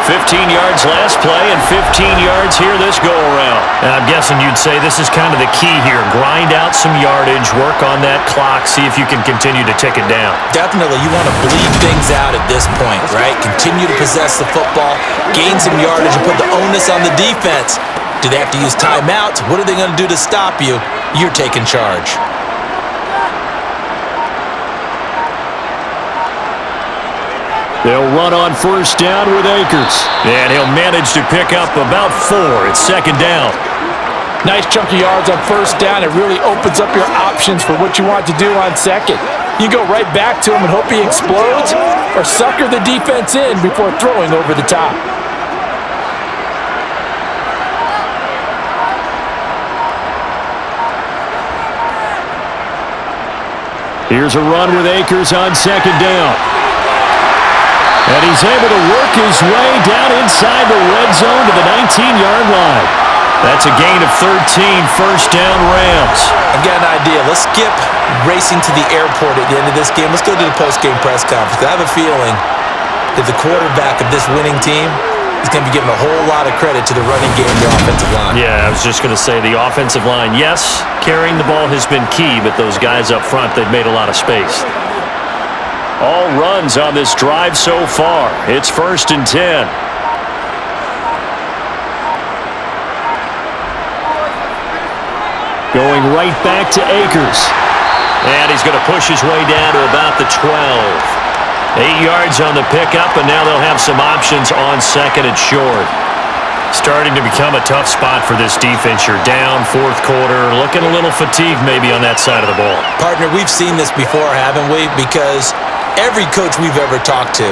15 yards last play and 15 yards here this go-around. And I'm guessing you'd say this is kind of the key here. Grind out some yardage, work on that clock, see if you can continue to tick it down. Definitely, you want to bleed things out at this point, right? Continue to possess the football, gain some yardage, and put the onus on the defense. Do they have to use timeouts? What are they going to do to stop you? You're taking charge. They'll run on 1st down with Akers. And he'll manage to pick up about 4. It's 2nd down. Nice chunk of yards on 1st down. It really opens up your options for what you want to do on 2nd. You go right back to him and hope he explodes, or sucker the defense in before throwing over the top. Here's a run with Akers on second down. And he's able to work his way down inside the red zone to the 19-yard line. That's a gain of 13, first down Rams. I've got an idea. Let's skip racing to the airport at the end of this game. Let's go to the post-game press conference. I have a feeling that the quarterback of this winning team is going to be giving a whole lot of credit to the running game, the offensive line. Yeah, I was just going to say the offensive line, yes, carrying the ball has been key, but those guys up front, they've made a lot of space. All runs on this drive so far. It's 1st and 10. Going right back to Akers. And he's going to push his way down to about the 12. 8 yards on the pickup, and now they'll have some options on second and short. Starting to become a tough spot for this defense. You're down, 4th quarter, looking a little fatigued maybe on that side of the ball. Partner, we've seen this before, haven't we? Because every coach we've ever talked to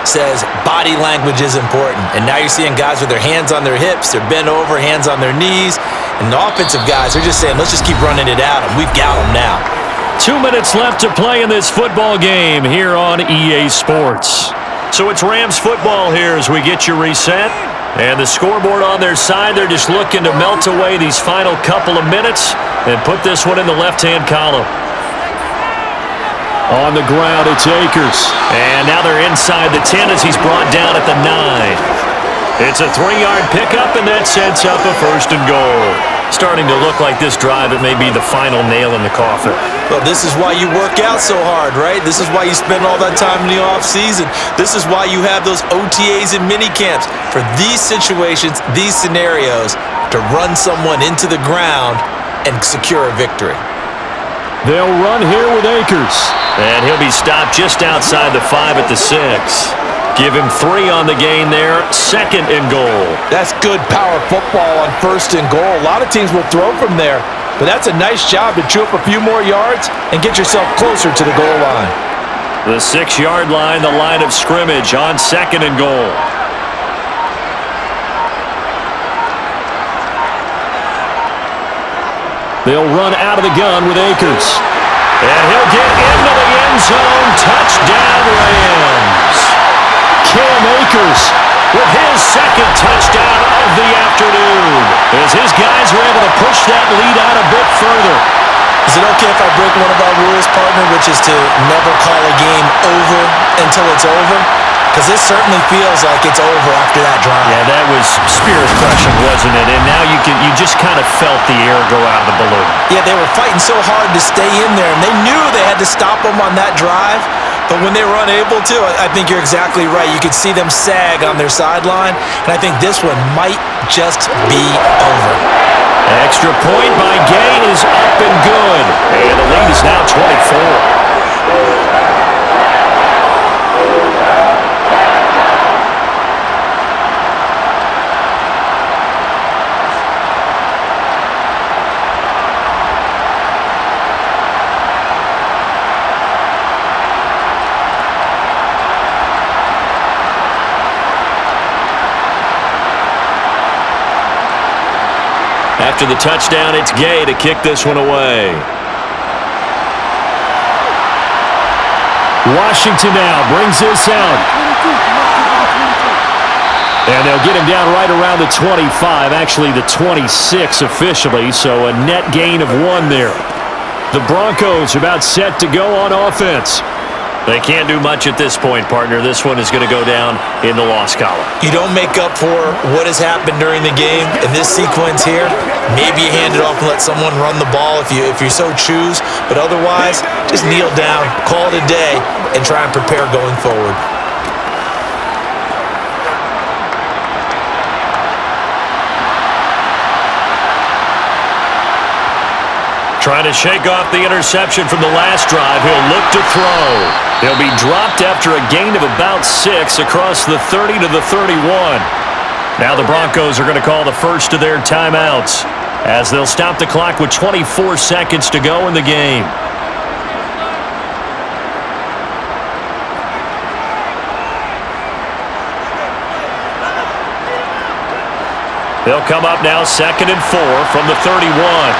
says body language is important. And now you're seeing guys with their hands on their hips, they're bent over, hands on their knees. And the offensive guys are just saying, let's just keep running it at them. We've got them now. 2 minutes left to play in this football game here on EA Sports. So it's Rams football here as we get you reset. And the scoreboard on their side, they're just looking to melt away these final couple of minutes and put this one in the left-hand column. On the ground, it's Akers. And now they're inside the 10 as he's brought down at the 9. It's a 3-yard pickup, and that sets up a 1st and goal. Starting to look like this drive, it may be the final nail in the coffin. Well, this is why you work out so hard, right? This is why you spend all that time in the offseason. This is why you have those OTAs and mini camps for these situations, these scenarios, to run someone into the ground and secure a victory. They'll run here with Akers. And he'll be stopped just outside the 5 at the 6. Give him 3 on the gain there, 2nd and goal. That's good power football on 1st and goal. A lot of teams will throw from there, but that's a nice job to chew up a few more yards and get yourself closer to the goal line. The 6-yard line, the line of scrimmage on 2nd and goal. They'll run out of the gun with Akers. And he'll get into the end zone. Touchdown, Rams. Cam Akers with his 2nd touchdown of the afternoon as his guys are able to push that lead out a bit further. Is it okay if I break one of our rules, partner, which is to never call a game over until it's over? Because this certainly feels like it's over after that drive. Yeah, that was spirit crushing, wasn't it? And now you just kind of felt the air go out of the balloon. Yeah, they were fighting so hard to stay in there, and they knew they had to stop them on that drive. But when they were unable to, I think you're exactly right. You could see them sag on their sideline, and I think this one might just be over. Extra point by Gay is up and good. And the lead is now 24. After the touchdown, it's Gay to kick this one away. Washington now brings this out. And they'll get him down right around the 25, actually the 26 officially, so a net gain of 1 there. The Broncos about set to go on offense. They can't do much at this point, partner. This one is going to go down in the loss column. You don't make up for what has happened during the game in this sequence here. Maybe you hand it off and let someone run the ball if you so choose. But otherwise, just kneel down, call it a day, and try and prepare going forward. Trying to shake off the interception from the last drive. He'll look to throw. He'll be dropped after a gain of about 6 across the 30 to the 31. Now the Broncos are going to call the first of their timeouts as they'll stop the clock with 24 seconds to go in the game. They'll come up now 2nd and 4 from the 31.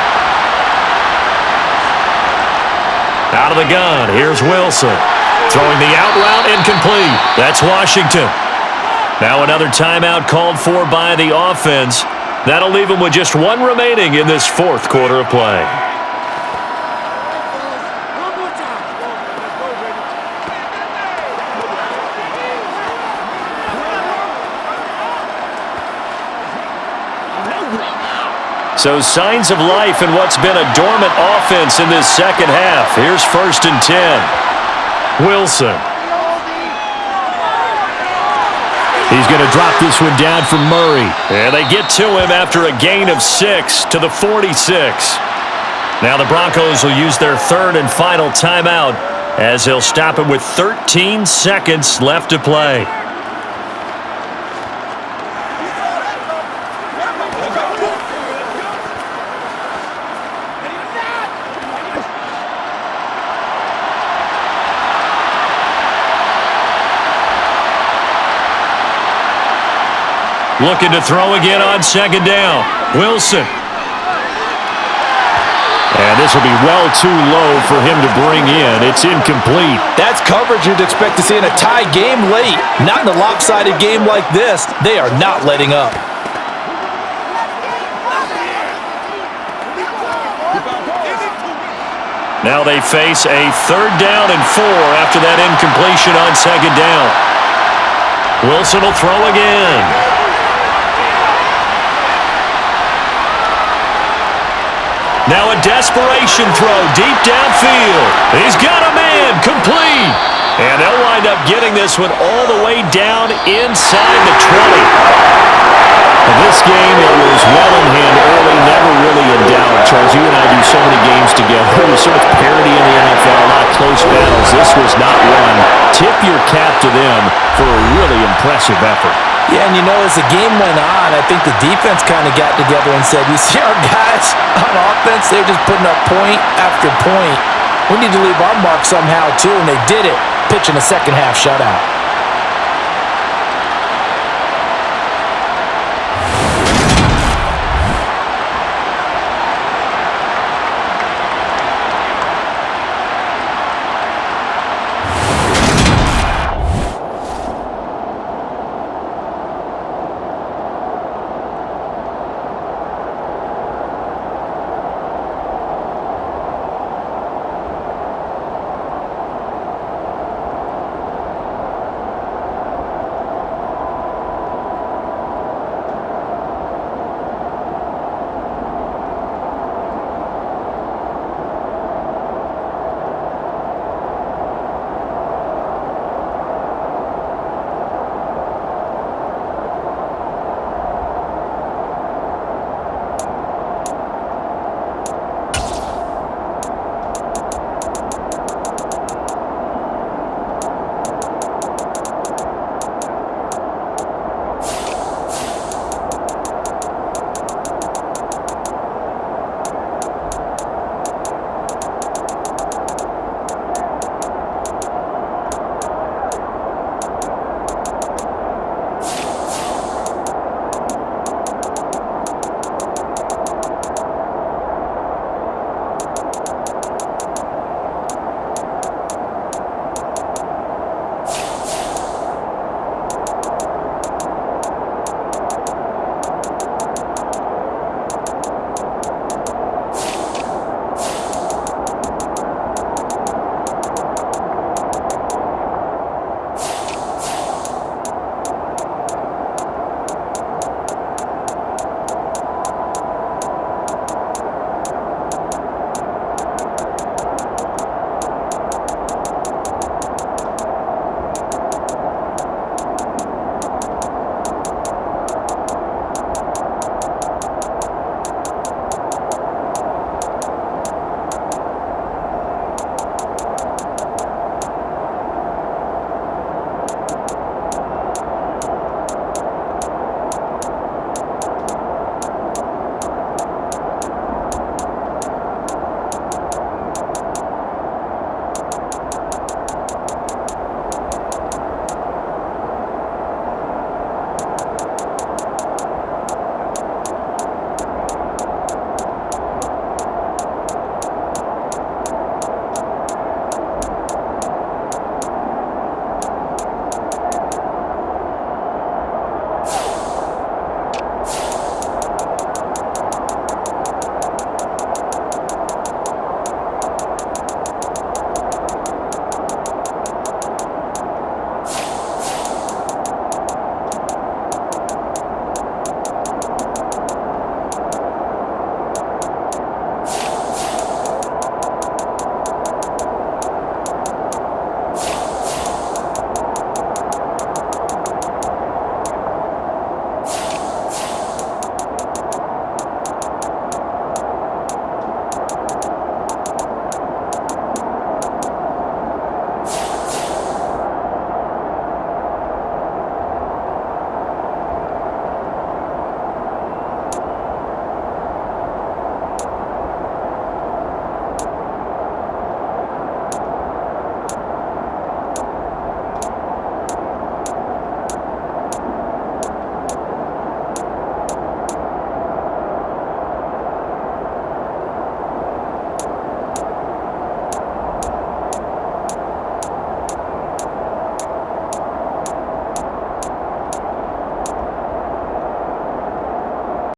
Out of the gun, here's Wilson. Throwing the out route incomplete. That's Washington. Now another timeout called for by the offense. That'll leave them with just one remaining in this fourth quarter of play. So signs of life in what's been a dormant offense in this second half. Here's 1st and 10. Wilson. He's going to drop this one down for Murray. And they get to him after a gain of 6 to the 46. Now the Broncos will use their third and final timeout as they'll stop it with 13 seconds left to play. Looking to throw again on 2nd down. Wilson. And this will be well too low for him to bring in. It's incomplete. That's coverage you'd expect to see in a tie game late. Not in a lopsided game like this. They are not letting up. Now they face a 3rd down and 4 after that incompletion on 2nd down. Wilson will throw again. Now a desperation throw deep downfield. He's got a man, complete. And they'll wind up getting this one all the way down inside the 20. In this game, it was well in hand early, never really in doubt. Charles, you and I do so many games together. There's so much parity in the NFL, a lot of close battles. This was not one. Tip your cap to them for a really impressive effort. Yeah, and you know, as the game went on, I think the defense kind of got together and said, you see our guys on offense, they're just putting up point after point. We need to leave our mark somehow, too, and they did it, pitching a second-half shutout.